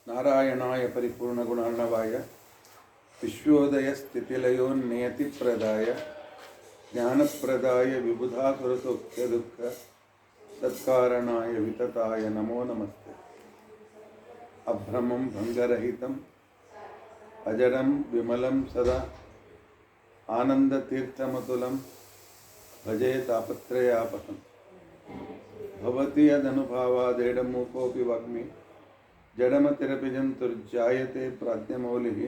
ನಾರಾಯಣಾಯ ಪರಿಪೂರ್ಣಗುಣಾರ್ಣವಾಯ ವಿಶ್ವೋದಯಸ್ಥಿತಿಲಯೋನ್ನಿಯತಿಪ್ರದಾಯ ಜ್ಞಾನಪ್ರದಾಯ ವಿಬುಧಾಸುರಸೌಖ್ಯದುಃಖ ಸತ್ಕಾರಣಾಯ ವಿತತಾಯ ನಮೋ ನಮಸ್ತೆ. ಅಭ್ರಮಂ ಭಂಗರಹಿತಂ ಅಜಡಂ ವಿಮಲಂ ಸದಾ ಆನಂದತೀರ್ಥಮತುಲಂ ಭಜೆ ತಾಪತ್ರಯಾಪಹಂ. ಭವತಿ ಯದನುಭಾವಾದೇಡಮೂಕೋಪಿ ವಾಗ್ಮಿ ಜಡಮತಿರಪಿ ಜಂತುರ್ಜಾಯತೆ ಪ್ರಾಜ್ಞಮೌಲಿಃ.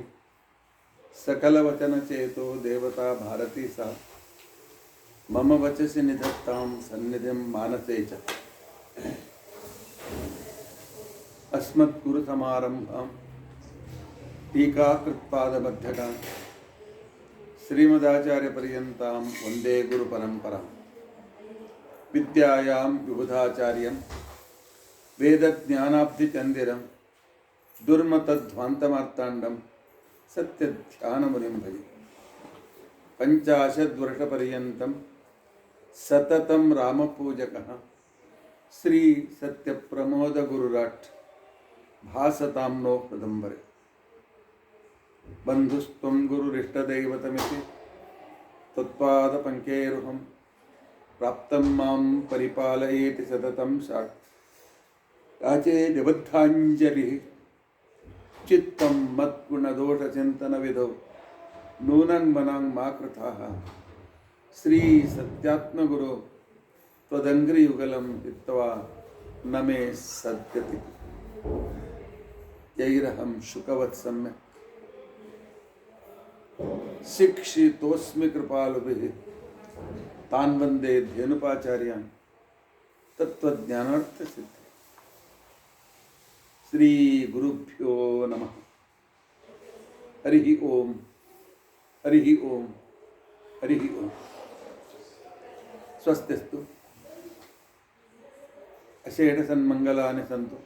ಸಕಲವಚನಚೇತೋ ದೇವತಾ ಭಾರತೀ ಸಾ ಮಮ ವಚಸಿ ನಿಧತ್ತಾಂ ಸನ್ನಿಧಿಂ ಮಾನಸೇ ಚ. ಅಸ್ಮದ್ಗುರುಸಮಾರಂಭಾಂ ಟೀಕಾಕೃತ್ಪಾದಮಧ್ಯಗಾಂ ಶ್ರೀಮದಾಚಾರ್ಯಪರ್ಯಂತಾಂ ವಂದೇ ಗುರುಪರಂಪರಾಂ. ವಿದ್ಯಾಯಾಂ ವಿಬುಧಾಚಾರ್ಯಂ ವೇದಜ್ಞಾನಾಬ್ಧಿಚಂದಿರಂ ದುರ್ಮತಧ್ವಾಂತಮಾರ್ತಾಂಡಂ ಸತ್ಯಧ್ಯಾನಮುನಿಂ ಭಜೆ. ಪಂಚಾಶದ್ವರ್ಷಪರ್ಯಂತಂ ಸತತಂ ರಾಮಪೂಜಕಃ ಶ್ರೀ ಸತ್ಯಪ್ರಮೋದಗುರುರಾಟ್ ಭಾಸತಾಂ ನೋ ಹೃದಂಬರೆ. ಬಂಧುಸ್ತ್ವಂ ಗುರುರಿಷ್ಟದೈವತಮಿತಿ ತ್ವತ್ಪಾದಪಂಕೇರುಹಂ ಪ್ರಾಪ್ತಂ ಮಾಂ ಪರಿಪಾಲಯೇತಿ ಸತತಂ ಸಾಕ್ಷ್ ಯಾಚೇ ನಿಬದ್ಧಾಂಜಲಿಃ. ಚಿತ್ತಂ ಮದ್ಗುಣದೋಷಚಿಂತನವಿಧೌ ನೂನನ್ಮನಾಂ ಮಾ ಕೃತಾಃ. ಶ್ರೀ ಸತ್ಯಾತ್ಮಗುರು ತ್ವದಂಘ್ರಿಯುಗಲಂ ಹಿತ್ವಾ ನ ಮೇ ಸದ್ಗತಿ. ಯೈರಹಂ ಶುಕವತ್ ಸಮ್ಯಕ್ ಶಿಕ್ಷಿತೋಸ್ಮಿ ಕೃಪಾಲುಭಿಃ ತಾನ್ ವಂದೇ ಧೇನುಪಾಚಾರ್ಯಾನ್ ತತ್ವಜ್ಞಾನಾರ್ಥಸಿದ್ಧೇ. ಶ್ರೀ ಗುರುಭ್ಯೋ ನಮಃ. ಹರಿ ಓಂ ಹರಿ ಓಂ ಹರಿ ಓಂ. ಸ್ವಸ್ತಿಸ್ತು ಅಶೇಷಸನ್ಮಂಗಲಾನಿ ಸಂತು.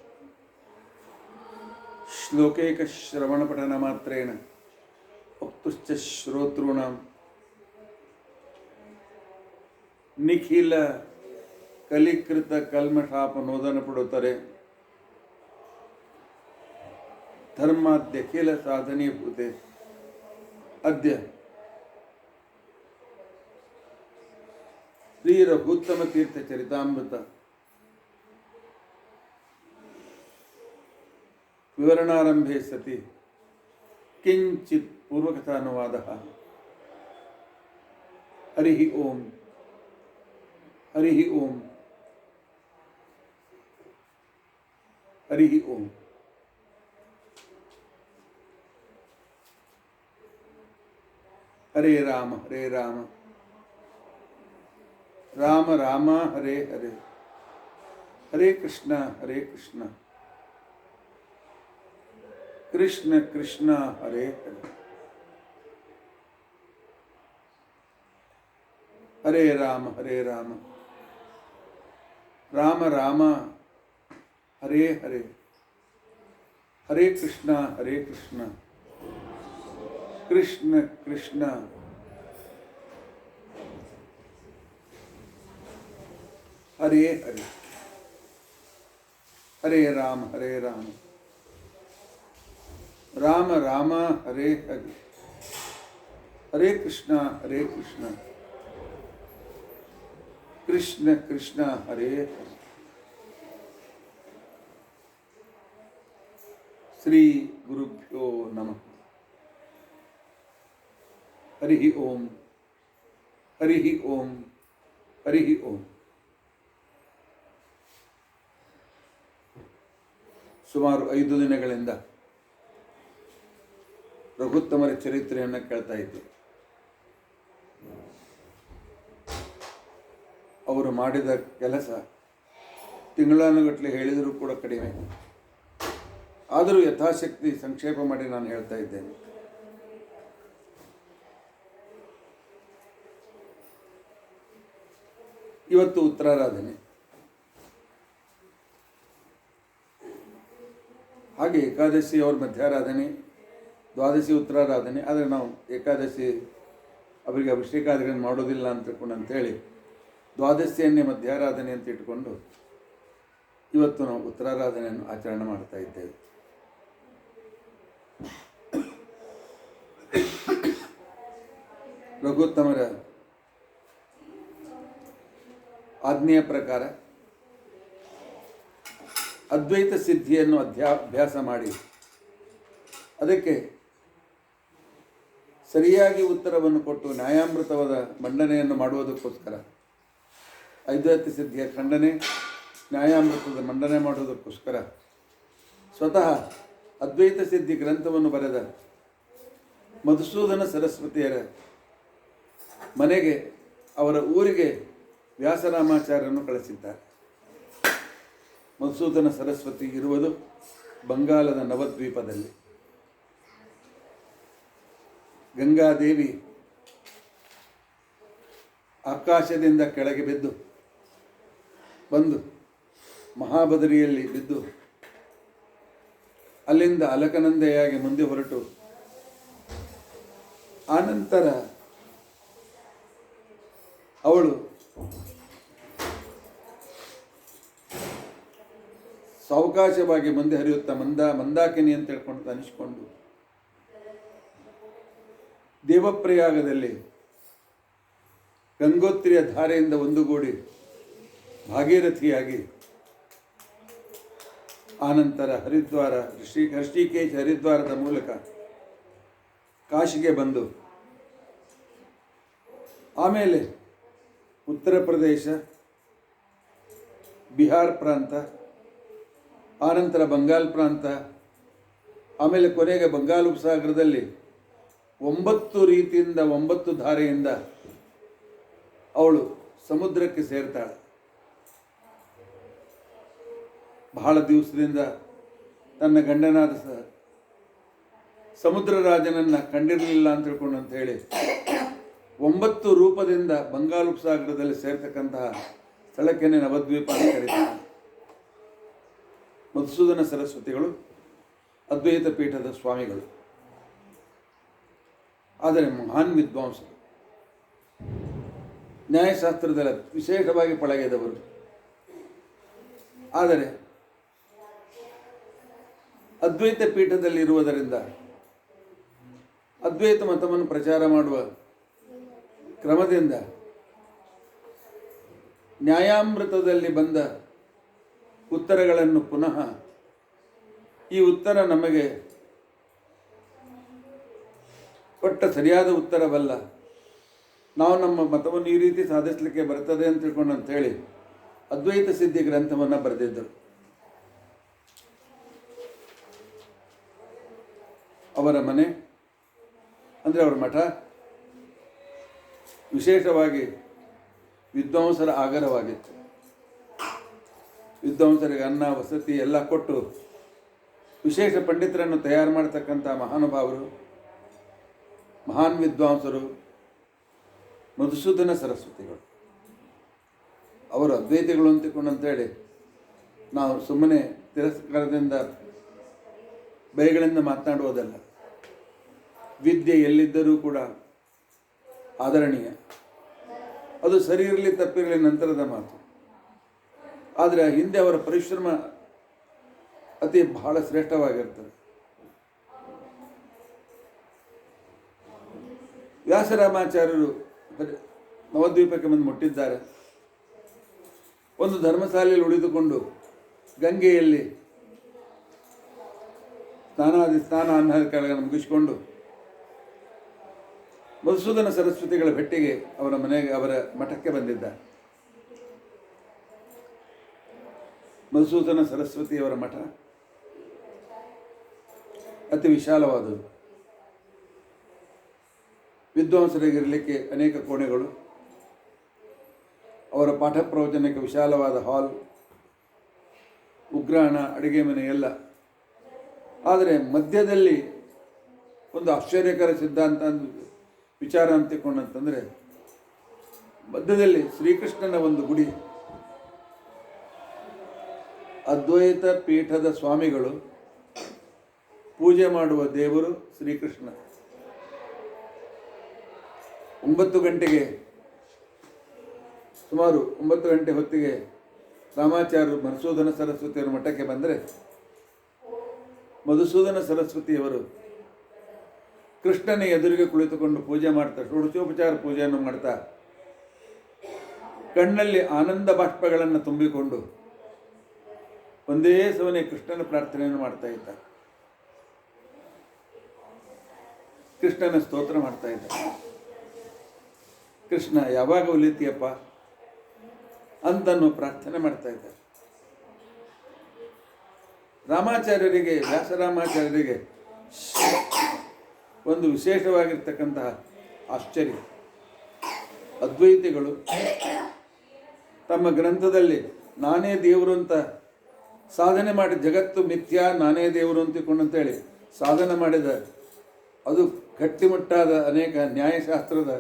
ಶ್ಲೋಕೈಕಶ್ರವಣಪಠನಮಾತ್ರೇಣ ವಕ್ತುಶ್ಚ ಶ್ರೋತॄಣಾಂ ನಿಖಿಲ ಕಲಿಕೃತ ಕಲ್ಮಷಾಪನೋದನ ಪಡುತ್ತಾರೆ. ಧರ್ಮಾದ್ಯಖಿಲ ಸಾಧನೀಭೂತೆ ಅದ್ಯ ಶ್ರೀ ರಘುತ್ತಮ ತೀರ್ಥ ಚರಿತಾಮೃತ ವಿವರಣಾರಂಭೆ ಸತಿ ಕಿಂಚಿತ್ ಪೂರ್ವಕಥಾನುವಾದಃ. ಹರಿ ಓಂ ಹರಿ ಓಂ ಹರಿ ಓಂ. ಹರೇ ರಾಮ ಹರೇ ರಾಮ ರಾಮ ರಾಮ ಹರೇ ಹರೇ. ಹರೇ ಕೃಷ್ಣ ಹರೇ ಕೃಷ್ಣ ಕೃಷ್ಣ ಕೃಷ್ಣ ಹರೇ ಹರೇ. ಹರೇ ರಾಮ ಹರೇ ರಾಮ ರಾಮ ರಾಮ ಹರೇ ಹರೇ. ಹರೇ ಕೃಷ್ಣ ಹರೇ ಕೃಷ್ಣ ಕೃಷ್ಣ ಕೃಷ್ಣ ಹರೇ ಹರೇ. ಹರೇ ರಾಮ ಹರೇ ರಾಮ ರಾಮ ರಾಮ ಹರೇ ಹರೇ. ಹರೇ ಕೃಷ್ಣ ಹರೇ ಕೃಷ್ಣ ಕೃಷ್ಣ ಕೃಷ್ಣ ಹರೇ ಹರೇ. ಶ್ರೀ ಗುರುಭ್ಯೋ ನಮಃ. ಹರಿ ಓಂ ಹರಿ ಓಂ ಹರಿ ಓಂ. ಸುಮಾರು 5 ದಿನಗಳಿಂದ ರಘುತ್ತಮರ ಚರಿತ್ರೆಯನ್ನು ಕೇಳ್ತಾ ಇದ್ದೇವೆ. ಅವರು ಮಾಡಿದ ಕೆಲಸ ತಿಂಗಳಾನುಗಟ್ಟಲೆ ಹೇಳಿದರೂ ಕೂಡ ಕಡಿಮೆ. ಆದರೂ ಯಥಾಶಕ್ತಿ ಸಂಕ್ಷೇಪ ಮಾಡಿ ನಾನು ಹೇಳ್ತಾ ಇದ್ದೇನೆ. ಇವತ್ತು ಉತ್ತರಾರಾಧನೆ, ಹಾಗೆ ಏಕಾದಶಿ ಅವ್ರ ಮಧ್ಯಾರಾಧನೆ, ದ್ವಾದಶಿ ಉತ್ತರಾರಾಧನೆ. ಆದರೆ ನಾವು ಏಕಾದಶಿ ಅವರಿಗೆ ಅಭಿಷೇಕಾದಿಗಳನ್ನು ಮಾಡೋದಿಲ್ಲ ಅಂತೇಳಿ ದ್ವಾದಶಿಯನ್ನೇ ಮಧ್ಯಾರಾಧನೆ ಅಂತ ಇಟ್ಕೊಂಡು ಇವತ್ತು ನಾವು ಉತ್ತರಾರಾಧನೆಯನ್ನು ಆಚರಣೆ ಮಾಡ್ತಾ ಇದ್ದೇವೆ. ರಘುತ್ತಮರ ಆಜ್ಞೆಯ ಪ್ರಕಾರ ಅದ್ವೈತ ಸಿದ್ಧಿಯನ್ನು ಅಭ್ಯಾಸ ಮಾಡಿ ಅದಕ್ಕೆ ಸರಿಯಾಗಿ ಉತ್ತರವನ್ನು ಕೊಟ್ಟು ನ್ಯಾಯಾಮೃತವಾದ ಮಂಡನೆಯನ್ನು ಮಾಡುವುದಕ್ಕೋಸ್ಕರ ಅದ್ವೈತ ಸಿದ್ಧಿಯ ಖಂಡನೆ ನ್ಯಾಯಾಮೃತದ ಮಂಡನೆ ಮಾಡುವುದಕ್ಕೋಸ್ಕರ ಸ್ವತಃ ಅದ್ವೈತ ಸಿದ್ಧಿ ಗ್ರಂಥವನ್ನು ಬರೆದ ಮಧುಸೂದನ ಸರಸ್ವತಿಯರ ಮನೆಗೆ ಅವರ ಊರಿಗೆ ವ್ಯಾಸರಾಮಾಚಾರ್ಯರನ್ನು ಕಳಿಸಿದ್ದಾರೆ. ಮಧುಸೂದನ ಸರಸ್ವತಿ ಇರುವುದು ಬಂಗಾಲದ ನವದ್ವೀಪದಲ್ಲಿ. ಗಂಗಾದೇವಿ ಆಕಾಶದಿಂದ ಕೆಳಗೆ ಬಂದು ಮಹಾಬದರಿಯಲ್ಲಿ ಬಿದ್ದು ಅಲ್ಲಿಂದ ಅಲಕನಂದೆಯಾಗಿ ಮುಂದೆ ಹೊರಟು ಆನಂತರ ಅವಳು ಸಾವಕಾಶವಾಗಿ ಮುಂದೆ ಹರಿಯುತ್ತಾ ಮಂದಾಕಿನಿ ಅಂತ ಹೇಳ್ಕೊಂಡು ಅನಿಸಿಕೊಂಡು ದೇವಪ್ರಯಾಗದಲ್ಲಿ ಗಂಗೋತ್ರಿಯ ಧಾರೆಯಿಂದ ಒಂದುಗೂಡಿ ಭಾಗೀರಥಿಯಾಗಿ ಆನಂತರ ಹರಿದ್ವಾರ ಋಷಿಕೇಶ ಹರಿದ್ವಾರದ ಮೂಲಕ ಕಾಶಿಗೆ ಬಂದು ಆಮೇಲೆ ಉತ್ತರ ಪ್ರದೇಶ, ಬಿಹಾರ್ ಪ್ರಾಂತ, ಆನಂತರ ಬಂಗಾಲ್ ಪ್ರಾಂತ, ಆಮೇಲೆ ಕೊನೆಗೆ ಬಂಗಾಳ ಉಪಸಾಗರದಲ್ಲಿ 9 ರೀತಿಯಿಂದ 9 ಧಾರೆಯಿಂದ ಅವಳು ಸಮುದ್ರಕ್ಕೆ ಸೇರ್ತಾಳೆ. ಬಹಳ ದಿವಸದಿಂದ ತನ್ನ ಗಂಡನಾದ ಸಮುದ್ರ ರಾಜನನ್ನು ಕಂಡಿರಲಿಲ್ಲ ಅಂತ ತಿಳ್ಕೊಂಡು ಅಂತ ಹೇಳಿ 9 ರೂಪದಿಂದ ಬಂಗಾಳ ಉಪಸಾಗರದಲ್ಲಿ ಸೇರ್ತಕ್ಕಂತಹ ಸ್ಥಳಕ್ಕೇನೆ ನವದ್ವೀಪ ಅಂತ ಕರೀತಾರೆ. ಮಧುಸೂದನ ಸರಸ್ವತಿಗಳು ಅದ್ವೈತ ಪೀಠದ ಸ್ವಾಮಿಗಳು, ಆದರೆ ಮಹಾನ್ ವಿದ್ವಾಂಸರು, ನ್ಯಾಯಶಾಸ್ತ್ರದಲ್ಲಿ ವಿಶೇಷವಾಗಿ ಪಳಗಿದವರು. ಆದರೆ ಅದ್ವೈತ ಪೀಠದಲ್ಲಿರುವುದರಿಂದ ಅದ್ವೈತ ಮತವನ್ನು ಪ್ರಚಾರ ಮಾಡುವ ಕ್ರಮದಿಂದ ನ್ಯಾಯಾಮೃತದಲ್ಲಿ ಬಂದ ಉತ್ತರಗಳನ್ನು ಪುನಃ ಈ ಉತ್ತರ ನಮಗೆ ಕೊಟ್ಟ ಸರಿಯಾದ ಉತ್ತರವಲ್ಲ, ನಾವು ನಮ್ಮ ಮತವನ್ನು ಈ ರೀತಿ ಸಾಧಿಸಲಿಕ್ಕೆ ಬರ್ತದೆ ಅಂತ ತಿಳ್ಕೊಂಡು ಅಂತೇಳಿ ಅದ್ವೈತ ಸಿದ್ಧಿ ಗ್ರಂಥವನ್ನು ಬರೆದಿದ್ದರು. ಅವರ ಮನೆ ಅಂದರೆ ಅವರ ಮಠ ವಿಶೇಷವಾಗಿ ವಿದ್ವಾಂಸರ ಆಗರವಾಗಿತ್ತು. ವಿದ್ವಾಂಸರಿಗೆ ಅನ್ನ ವಸತಿ ಎಲ್ಲ ಕೊಟ್ಟು ವಿಶೇಷ ಪಂಡಿತರನ್ನು ತಯಾರು ಮಾಡತಕ್ಕಂಥ ಮಹಾನುಭಾವರು, ಮಹಾನ್ ವಿದ್ವಾಂಸರು ಮಧುಸೂದನ ಸರಸ್ವತಿಗಳು. ಅವರು ಅದ್ವೈತಿಗಳು ಅಂತೇಳಿ ನಾವು ಸುಮ್ಮನೆ ತಿರಸ್ಕಾರದಿಂದ ಬೈಗಳಿಂದ ಮಾತನಾಡುವುದಲ್ಲ. ವಿದ್ಯೆ ಎಲ್ಲಿದ್ದರೂ ಕೂಡ ಆದರಣೀಯ, ಅದು ಸರಿ ಇರಲಿ ತಪ್ಪಿರಲಿ ನಂತರದ ಮಾತು. ಆದರೆ ಹಿಂದೆ ಅವರ ಪರಿಶ್ರಮ ಬಹಳ ಶ್ರೇಷ್ಠವಾಗಿರ್ತದೆ. ವ್ಯಾಸರಾಮಾಚಾರ್ಯರು ನವದ್ವೀಪಕ್ಕೆ ಬಂದು ಮುಟ್ಟಿದ್ದಾರೆ. ಒಂದು ಧರ್ಮಶಾಲೆಯಲ್ಲಿ ಉಳಿದುಕೊಂಡು ಗಂಗೆಯಲ್ಲಿ ಸ್ನಾನ ಅನ್ನದ ಕೆಳಗೆ ಮುಗಿಸಿಕೊಂಡು ಮಧುಸೂದನ ಸರಸ್ವತಿಗಳ ಭೇಟಿಗೆ ಅವರ ಮಠಕ್ಕೆ ಬಂದಿದ್ದ. ಮಧುಸೂದನ ಸರಸ್ವತಿಯವರ ಮಠ ಅತಿ ವಿಶಾಲವಾದುದು. ವಿದ್ವಾಂಸರಿಗಿರಲಿಕ್ಕೆ ಅನೇಕ ಕೋಣೆಗಳು, ಅವರ ಪಾಠ ಪ್ರವಚನಕ್ಕೆ ವಿಶಾಲವಾದ ಹಾಲ್, ಉಗ್ರಾಣ, ಅಡುಗೆ ಮನೆ ಎಲ್ಲ. ಆದರೆ ಮಧ್ಯದಲ್ಲಿ ಒಂದು ಆಶ್ಚರ್ಯಕರ ಸಿದ್ಧಾಂತ ವಿಚಾರ ಅಂತಿಕೊಂಡಂತಂದರೆ, ಮಧ್ಯದಲ್ಲಿ ಶ್ರೀಕೃಷ್ಣನ ಒಂದು ಗುಡಿ. ಅದ್ವೈತ ಪೀಠದ ಸ್ವಾಮಿಗಳು ಪೂಜೆ ಮಾಡುವ ದೇವರು ಶ್ರೀಕೃಷ್ಣ. 9 ಗಂಟೆಗೆ ಸುಮಾರು 9 ಗಂಟೆ ಹೊತ್ತಿಗೆ ರಾಮಾಚಾರ್ಯರು ಮಧುಸೂದನ ಸರಸ್ವತಿಯವರ ಮಠಕ್ಕೆ ಬಂದರೆ, ಮಧುಸೂದನ ಸರಸ್ವತಿಯವರು ಕೃಷ್ಣನ ಎದುರಿಗೆ ಕುಳಿತುಕೊಂಡು ಪೂಜೆ ಮಾಡ್ತಾ ಷೋಡಶೋಪಚಾರ ಪೂಜೆಯನ್ನು ಮಾಡ್ತಾ ಕಣ್ಣಲ್ಲಿ ಆನಂದ ಬಾಷ್ಪಗಳನ್ನು ತುಂಬಿಕೊಂಡು ಒಂದೇ ಸವನೆ ಕೃಷ್ಣನ ಪ್ರಾರ್ಥನೆಯನ್ನು ಮಾಡ್ತಾ ಇದ್ದ. ಕೃಷ್ಣನ ಸ್ತೋತ್ರ ಮಾಡ್ತಾ ಇದ್ದ. ಕೃಷ್ಣ ಯಾವಾಗ ಒಲಿತೀಯಪ್ಪ ಅಂತನೂ ಪ್ರಾರ್ಥನೆ ಮಾಡ್ತಾ ಇದ್ದ. ರಾಮಾಚಾರ್ಯರಿಗೆ, ವ್ಯಾಸರಾಮಾಚಾರ್ಯರಿಗೆ ಒಂದು ವಿಶೇಷವಾಗಿರ್ತಕ್ಕಂತಹ ಆಶ್ಚರ್ಯ. ಅದ್ವೈತಿಗಳು ತಮ್ಮ ಗ್ರಂಥದಲ್ಲಿ ನಾನೇ ದೇವರು ಅಂತ ಸಾಧನೆ ಮಾಡಿ, ಜಗತ್ತು ಮಿಥ್ಯಾ ನಾನೇ ದೇವರು ಅಂತೇಳಿ ಸಾಧನೆ ಮಾಡಿದ, ಅದು ಗಟ್ಟಿಮುಟ್ಟಾದ ಅನೇಕ ನ್ಯಾಯಶಾಸ್ತ್ರದ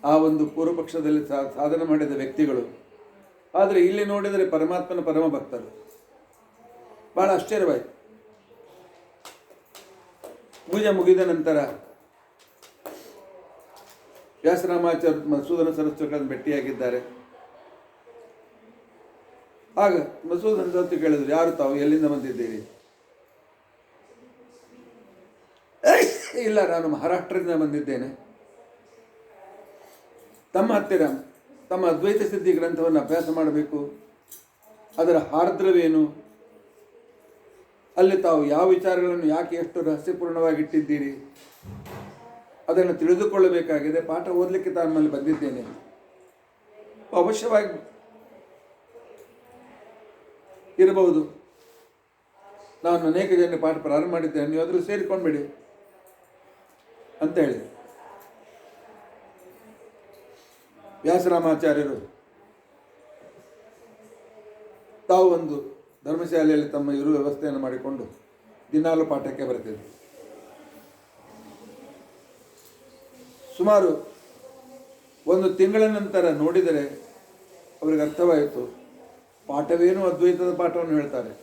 ಆ ಒಂದು ಪೂರ್ವಪಕ್ಷದಲ್ಲಿ ಸಾಧನೆ ಮಾಡಿದ ವ್ಯಕ್ತಿಗಳು. ಆದರೆ ಇಲ್ಲಿ ನೋಡಿದರೆ ಪರಮಾತ್ಮನ ಪರಮ ಭಕ್ತರು. ಭಾಳ ಆಶ್ಚರ್ಯವಾಯಿತು. ಪೂಜೆ ಮುಗಿದ ನಂತರ ವ್ಯಾಸರಾಮಾಚಾರ್ಯ ಮಧುಸೂದನ ಸರಸ್ವತಿಗಳನ್ನು ಭೇಟಿಯಾಗಿದ್ದಾರೆ. ಆಗ ಮಧುಸೂದನ ಸರಸ್ವತಿ ಕೇಳಿದ್ರು, ಯಾರು ತಾವು, ಎಲ್ಲಿಂದ ಬಂದಿದ್ದೀರಿ? ಇಲ್ಲ, ನಾನು ಮಹಾರಾಷ್ಟ್ರದಿಂದ ಬಂದಿದ್ದೇನೆ. ತಮ್ಮ ಹತ್ತಿರ ತಮ್ಮ ಅದ್ವೈತ ಸಿದ್ಧಿ ಗ್ರಂಥವನ್ನು ಅಭ್ಯಾಸ ಮಾಡಬೇಕು, ಅದರ ಆರ್ದ್ರವೇನು, ಅಲ್ಲಿ ತಾವು ಯಾವ ವಿಚಾರಗಳನ್ನು ಯಾಕೆ ಎಷ್ಟು ರಹಸ್ಯಪೂರ್ಣವಾಗಿಟ್ಟಿದ್ದೀರಿ ಅದನ್ನು ತಿಳಿದುಕೊಳ್ಳಬೇಕಾಗಿದೆ. ಪಾಠ ಓದಲಿಕ್ಕೆ ತಮ್ಮಲ್ಲಿ ಬಂದಿದ್ದೇನೆ. ಅವಶ್ಯವಾಗಿ ಇರಬಹುದು, ನಾನು ಅನೇಕ ಜನ ಪಾಠ ಪ್ರಾರಂಭ ಮಾಡಿದ್ದೇನೆ, ನೀವು ಅದರಲ್ಲಿ ಸೇರಿಕೊಂಡ್ಬಿಡಿ ಅಂತ ಹೇಳಿ ವ್ಯಾಸರಾಮಾಚಾರ್ಯರು ತಾವು ಒಂದು ಧರ್ಮಶಾಲೆಯಲ್ಲಿ ತಮ್ಮ ಇರುವ ವ್ಯವಸ್ಥೆಯನ್ನು ಮಾಡಿಕೊಂಡು ದಿನಾಲು ಪಾಠಕ್ಕೆ ಬರ್ತಿದ್ದರು. ಸುಮಾರು ಒಂದು ತಿಂಗಳ ನಂತರ ನೋಡಿದರೆ ಅವರಿಗೆ ಅರ್ಥವಾಯಿತು, ಪಾಠವೇನು ಅದ್ವೈತದ ಪಾಠವನ್ನು ಹೇಳ್ತಾರೆ,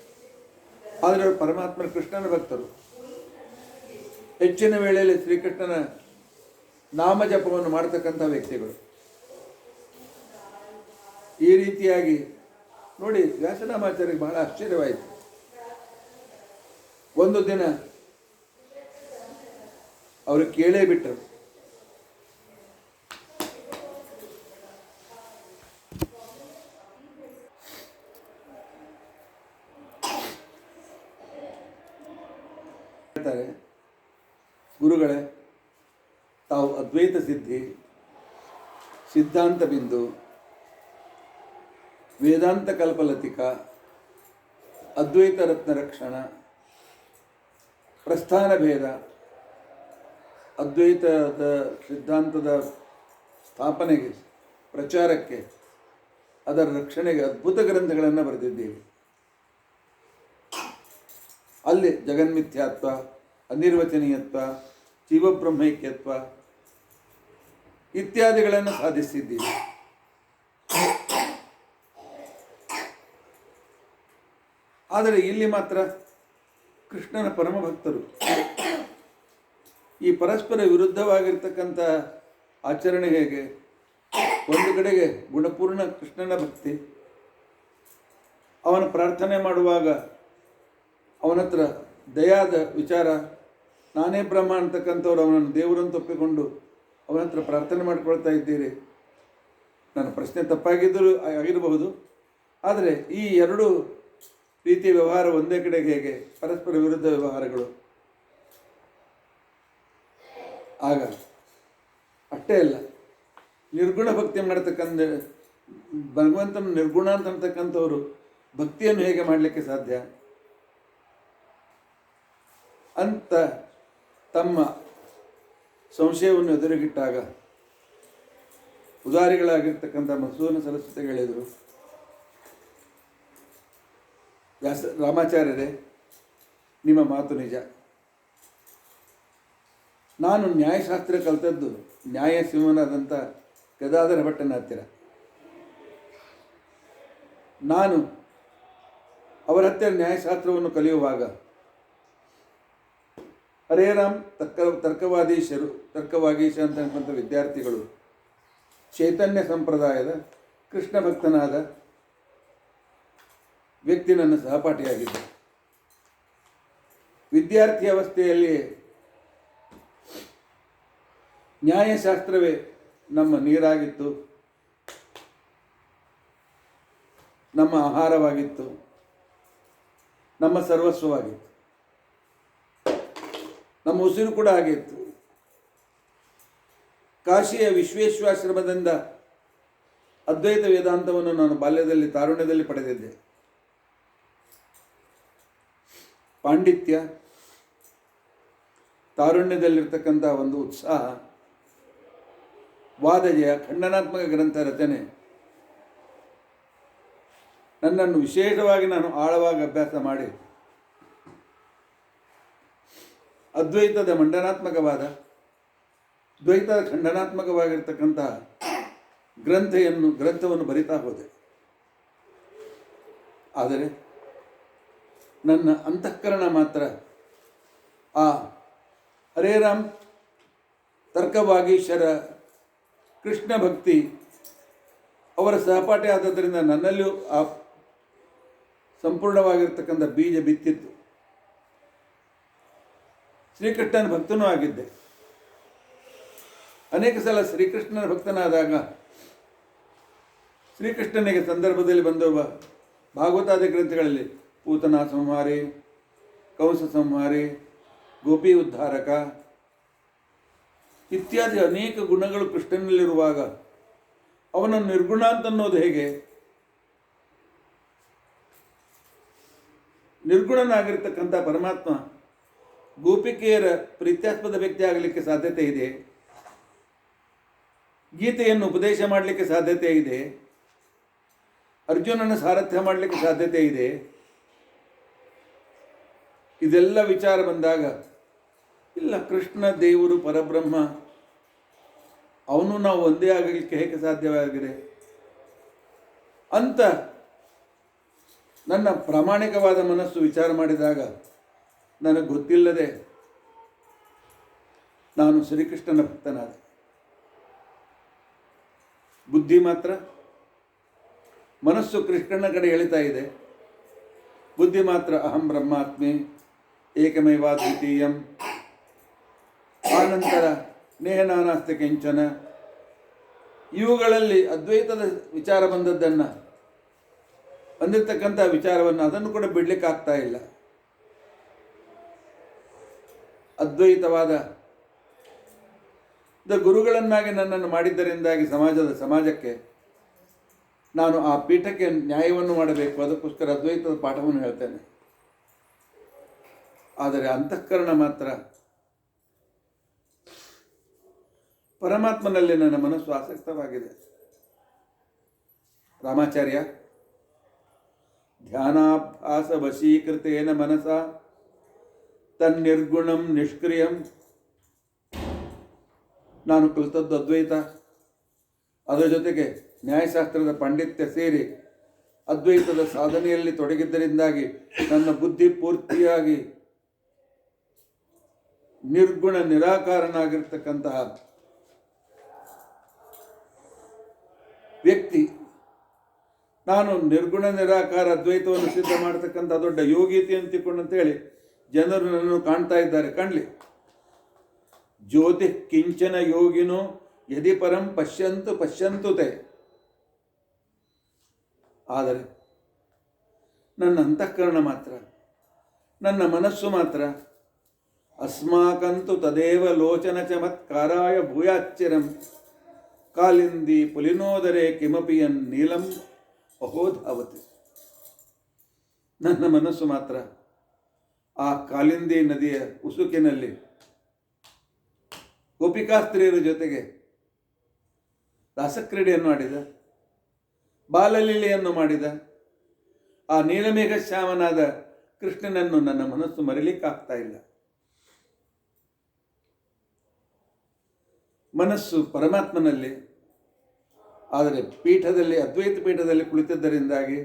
ಆದರೆ ಅವರು ಪರಮಾತ್ಮನ ಕೃಷ್ಣನ ಭಕ್ತರು. ಹೆಚ್ಚಿನ ವೇಳೆಯಲ್ಲಿ ಶ್ರೀಕೃಷ್ಣನ ನಾಮ ಜಪವನ್ನು ಮಾಡತಕ್ಕಂಥ ವ್ಯಕ್ತಿಗಳು. ಈ ರೀತಿಯಾಗಿ ನೋಡಿ ವ್ಯಾಸರಾಮಾಚಾರ್ಯರಿಗೆ ಬಹಳ ಆಶ್ಚರ್ಯವಾಯಿತು. ಒಂದು ದಿನ ಅವರು ಕೇಳೇ ಬಿಟ್ಟರು. ಹೇಳ್ತಾರೆ, ಗುರುಗಳೇ, ತಾವು ಅದ್ವೈತ ಸಿದ್ಧಿ, ಸಿದ್ಧಾಂತ ಬಿಂದು, ವೇದಾಂತ ಕಲ್ಪಲತಿಕ, ಅದ್ವೈತ ರತ್ನ ರಕ್ಷಣ, ಪ್ರಸ್ಥಾನ ಭೇದ, ಅದ್ವೈತದ ಸಿದ್ಧಾಂತದ ಸ್ಥಾಪನೆಗೆ, ಪ್ರಚಾರಕ್ಕೆ, ಅದರ ರಕ್ಷಣೆಗೆ ಅದ್ಭುತ ಗ್ರಂಥಗಳನ್ನು ಬರೆದಿದ್ದೀವಿ. ಅಲ್ಲಿ ಜಗನ್ಮಿಥ್ಯಾತ್ವ, ಅನಿರ್ವಚನೀಯತ್ವ, ಜೀವಬ್ರಹ್ಮೈಕ್ಯತ್ವ ಇತ್ಯಾದಿಗಳನ್ನು ಸಾಧಿಸಿದ್ದೀವಿ. ಆದರೆ ಇಲ್ಲಿ ಮಾತ್ರ ಕೃಷ್ಣನ ಪರಮ ಭಕ್ತರು. ಈ ಪರಸ್ಪರ ವಿರುದ್ಧವಾಗಿರ್ತಕ್ಕಂಥ ಆಚರಣೆ ಹೇಗೆ? ಒಂದು ಕಡೆಗೆ ಗುಣಪೂರ್ಣ ಕೃಷ್ಣನ ಭಕ್ತಿ, ಅವನ ಪ್ರಾರ್ಥನೆ ಮಾಡುವಾಗ ಅವನ ಹತ್ರ ದಯಾದ ವಿಚಾರ, ನಾನೇ ಬ್ರಹ್ಮ ಅಂತಕ್ಕಂಥವ್ರು ಅವನನ್ನು ದೇವರಂತ ಒಪ್ಪಿಕೊಂಡು ಅವನ ಹತ್ರ ಪ್ರಾರ್ಥನೆ ಮಾಡಿಕೊಳ್ತಾ ಇದ್ದೀರಿ. ನನ್ನ ಪ್ರಶ್ನೆ ತಪ್ಪಾಗಿದ್ದರೂ ಆಗಿರಬಹುದು, ಆದರೆ ಈ ಎರಡು ರೀತಿಯ ವ್ಯವಹಾರ ಒಂದೇ ಕಡೆಗೆ ಹೇಗೆ? ಪರಸ್ಪರ ವಿರುದ್ಧ ವ್ಯವಹಾರಗಳು. ಆಗ ಅಷ್ಟೇ ಅಲ್ಲ, ನಿರ್ಗುಣ ಭಕ್ತಿ ಮಾಡತಕ್ಕಂಥ ಭಗವಂತನ ನಿರ್ಗುಣ ಅಂತಕ್ಕಂಥವ್ರು ಭಕ್ತಿಯನ್ನು ಹೇಗೆ ಮಾಡಲಿಕ್ಕೆ ಸಾಧ್ಯ ಅಂತ ತಮ್ಮ ಸಂಶಯವನ್ನು ಎದುರುಗಿಟ್ಟಾಗ ಉದಾರಿಗಳಾಗಿರ್ತಕ್ಕಂಥ ಮಧುಸೂದನ ಸರಸ್ವತಿ ಹೇಳಿದರು, ರಾಮಾಚಾರ್ಯರೇ, ನಿಮ್ಮ ಮಾತು ನಿಜ. ನಾನು ನ್ಯಾಯಶಾಸ್ತ್ರ ಕಲಿತದ್ದು ನ್ಯಾಯ ಸಿಂಹನಾದಂಥ ಗದಾಧರ ಭಟ್ಟನ ಹತ್ತಿರ. ನಾನು ಅವರ ಹತ್ತಿರ ನ್ಯಾಯಶಾಸ್ತ್ರವನ್ನು ಕಲಿಯುವಾಗ ಹರೇ ರಾಮ್ ತರ್ಕವಾಗೀಶ ಅಂತಕ್ಕಂಥ ವಿದ್ಯಾರ್ಥಿಗಳು ಚೈತನ್ಯ ಸಂಪ್ರದಾಯದ ಕೃಷ್ಣ ಭಕ್ತನಾದ ವ್ಯಕ್ತಿ ನನ್ನ ಸಹಪಾಠಿಯಾಗಿದ್ದ. ವಿದ್ಯಾರ್ಥಿ ಅವಸ್ಥೆಯಲ್ಲಿ ನ್ಯಾಯಶಾಸ್ತ್ರವೇ ನಮ್ಮ ನೀರಾಗಿತ್ತು, ನಮ್ಮ ಆಹಾರವಾಗಿತ್ತು, ನಮ್ಮ ಸರ್ವಸ್ವವಾಗಿತ್ತು. ನಮ್ಮ ಉಸಿರು ಕೂಡ ಆಗಿತ್ತು. ಕಾಶಿಯ ವಿಶ್ವೇಶ್ವರಾಶ್ರಮದಿಂದ ಅದ್ವೈತ ವೇದಾಂತವನ್ನು ನಾನು ಬಾಲ್ಯದಲ್ಲಿ ತಾರುಣ್ಯದಲ್ಲಿ ಪಡೆದಿದ್ದೆ. ಪಾಂಡಿತ್ಯ, ತಾರುಣ್ಯದಲ್ಲಿರ್ತಕ್ಕಂಥ ಒಂದು ಉತ್ಸಾಹ, ವಾದಜಯ, ಖಂಡನಾತ್ಮಕ ಗ್ರಂಥ ರಚನೆ ನನ್ನನ್ನು ವಿಶೇಷವಾಗಿ ನಾನು ಆಳವಾಗಿ ಅಭ್ಯಾಸ ಮಾಡಿ ಅದ್ವೈತದ ಮಂಡನಾತ್ಮಕವಾದ, ದ್ವೈತದ ಖಂಡನಾತ್ಮಕವಾಗಿರ್ತಕ್ಕಂಥ ಗ್ರಂಥವನ್ನು ಬರಿತಾ ಹೋದೆ. ಆದರೆ ನನ್ನ ಅಂತಃಕರಣ ಮಾತ್ರ ಆ ಹರೇ ರಾಮ್, ತರ್ಕವಾಗೀಶ್ವರ, ಕೃಷ್ಣ ಭಕ್ತಿ ಅವರ ಸಹಪಾಠಿ ಆದದ್ದರಿಂದ ನನ್ನಲ್ಲಿಯೂ ಆ ಸಂಪೂರ್ಣವಾಗಿರ್ತಕ್ಕಂಥ ಬೀಜ ಬಿತ್ತಿತ್ತು. ಶ್ರೀಕೃಷ್ಣನ ಭಕ್ತನೂ ಆಗಿದ್ದೆ. ಅನೇಕ ಸಲ ಶ್ರೀಕೃಷ್ಣನ ಭಕ್ತನಾದಾಗ ಶ್ರೀಕೃಷ್ಣನಿಗೆ ಸಂದರ್ಭದಲ್ಲಿ ಬಂದಿರುವ ಭಾಗವತಾದಿ ಗ್ರಂಥಗಳಲ್ಲಿ ಪೂತನಾ ಸಂಹಾರಿ, ಕಂಸ ಸಂಹಾರಿ, ಗೋಪಿ ಉದ್ಧಾರಕ ಇತ್ಯಾದಿ ಅನೇಕ ಗುಣಗಳು ಕೃಷ್ಣನಲ್ಲಿರುವಾಗ ಅವನನ್ನು ನಿರ್ಗುಣ ಅಂತನ್ನೋದು ಹೇಗೆ? ನಿರ್ಗುಣನಾಗಿರ್ತಕ್ಕಂಥ ಪರಮಾತ್ಮ ಗೋಪಿಕೆಯರ ಪ್ರೀತ್ಯಾಸ್ಪದ ವ್ಯಕ್ತಿ ಆಗಲಿಕ್ಕೆ ಸಾಧ್ಯತೆ ಇದೆ. ಗೀತೆಯನ್ನು ಉಪದೇಶ ಮಾಡಲಿಕ್ಕೆ ಸಾಧ್ಯತೆ ಇದೆ. ಅರ್ಜುನನ ಸಾರಥ್ಯ ಮಾಡಲಿಕ್ಕೆ ಸಾಧ್ಯತೆ ಇದೆ. ಇದೆಲ್ಲ ವಿಚಾರ ಬಂದಾಗ ಇಲ್ಲ, ಕೃಷ್ಣ ದೇವರು ಪರಬ್ರಹ್ಮ, ಅವನು ನಾವು ಒಂದೇ ಆಗಲಿಕ್ಕೆ ಹೇಗೆ ಸಾಧ್ಯವಾಗಿದೆ ಅಂತ ನನ್ನ ಪ್ರಾಮಾಣಿಕವಾದ ಮನಸ್ಸು ವಿಚಾರ ಮಾಡಿದಾಗ ನನಗೆ ಗೊತ್ತಿಲ್ಲದೆ ನಾನು ಶ್ರೀಕೃಷ್ಣನ ಭಕ್ತನಾದೆ. ಬುದ್ಧಿ ಮಾತ್ರ, ಮನಸ್ಸು ಕೃಷ್ಣನ ಕಡೆ ಎಳಿತಾ ಇದೆ. ಬುದ್ಧಿ ಮಾತ್ರ ಅಹಂ ಬ್ರಹ್ಮಾತ್ಮಿ ಏಕಮೇವಾದ್ವಿತೀಯಂ, ಆನಂತರ ನೇಹನಾನಾಸ್ತಿ ಕಿಂಚನ, ಇವುಗಳಲ್ಲಿ ಅದ್ವೈತದ ವಿಚಾರ ಬಂದಿರತಕ್ಕಂಥ ವಿಚಾರವನ್ನು ಅದನ್ನು ಕೂಡ ಬಿಡಲಿಕ್ಕೆ ಆಗ್ತಾ ಇಲ್ಲ. ಅದ್ವೈತವಾದ ಗುರುಗಳನ್ನಾಗಿ ನನ್ನನ್ನು ಮಾಡಿದ್ದರಿಂದಾಗಿ ಸಮಾಜಕ್ಕೆ ನಾನು ಆ ಪೀಠಕ್ಕೆ ನ್ಯಾಯವನ್ನು ಮಾಡಬೇಕು. ಅದಕ್ಕೋಸ್ಕರ ಅದ್ವೈತದ ಪಾಠವನ್ನು ಹೇಳ್ತೇನೆ. ಆದರೆ ಅಂತಃಕರಣ ಮಾತ್ರ ಪರಮಾತ್ಮನಲ್ಲಿ ನನ್ನ ಮನಸ್ಸು ಆಸಕ್ತವಾಗಿದೆ. ರಾಮಾಚಾರ್ಯ ಧ್ಯಾನಾಭ್ಯಾಸ ವಶೀಕೃತೇನ ಮನಸ ತನ್ನಿರ್ಗುಣಂ ನಿಷ್ಕ್ರಿಯಂ. ನಾನು ಕಲಿತದ್ದು ಅದ್ವೈತ, ಅದರ ಜೊತೆಗೆ ನ್ಯಾಯಶಾಸ್ತ್ರದ ಪಾಂಡಿತ್ಯ ಸೇರಿ ಅದ್ವೈತದ ಸಾಧನೆಯಲ್ಲಿ ತೊಡಗಿದ್ದರಿಂದಾಗಿ ನನ್ನ ಬುದ್ಧಿ ಪೂರ್ತಿಯಾಗಿ ನಿರ್ಗುಣ ನಿರಾಕಾರನಾಗಿರ್ತಕ್ಕಂತಹ ವ್ಯಕ್ತಿ. ನಾನು ನಿರ್ಗುಣ ನಿರಾಕಾರ ಅದ್ವೈತವನ್ನು ಸಿದ್ಧ ಮಾಡತಕ್ಕಂಥ ದೊಡ್ಡ ಯೋಗೀತಿ ಅಂತಿಕೊಂಡಂತೇಳಿ ಜನರು ನನ್ನನ್ನು ಕಾಣ್ತಾ ಇದ್ದಾರೆ. ಕಾಣಲಿ. ಜ್ಯೋತಿ ಕಿಂಚನ ಯೋಗಿನೋ ಯದಿ ಪರಂ ಪಶ್ಯಂತು ತೇ. ಆದರೆ ನನ್ನ ಅಂತಃಕರಣ ಮಾತ್ರ, ನನ್ನ ಮನಸ್ಸು ಮಾತ್ರ ಅಸ್ಮಾಕಂತು ತದೇವ ಲೋಚನ ಚಮತ್ಕಾರಾಯ ಭೂಯಾಚ್ಚಿರಂ ಕಾಲಿಂದಿ ಪುಲಿನೋದರೆ ಕಿಮಪಿಯನ್ ನೀಲಂ ಅಹೋಧಾವತಿ. ನನ್ನ ಮನಸ್ಸು ಮಾತ್ರ ಆ ಕಾಲಿಂದಿ ನದಿಯ ಉಸುಕಿನಲ್ಲಿ ಗೋಪಿಕಾಸ್ತ್ರೀಯರ ಜೊತೆಗೆ ರಾಸಕ್ರೀಡೆಯನ್ನು ಆಡಿದ, ಬಾಲಲೀಲೆಯನ್ನು ಮಾಡಿದ ಆ ನೀಲಮೇಘ ಶ್ಯಾಮನಾದ ಕೃಷ್ಣನನ್ನು ನನ್ನ ಮನಸ್ಸು ಮರಿಲಿಕ್ಕಾಗ್ತಾ ಇಲ್ಲ. ಮನಸ್ಸು ಪರಮಾತ್ಮನಲ್ಲಿ, ಆದರೆ ಪೀಠದಲ್ಲಿ, ಅದ್ವೈತ ಪೀಠದಲ್ಲಿ ಕುಳಿತಿದ್ದರಿಂದಾಗಿ,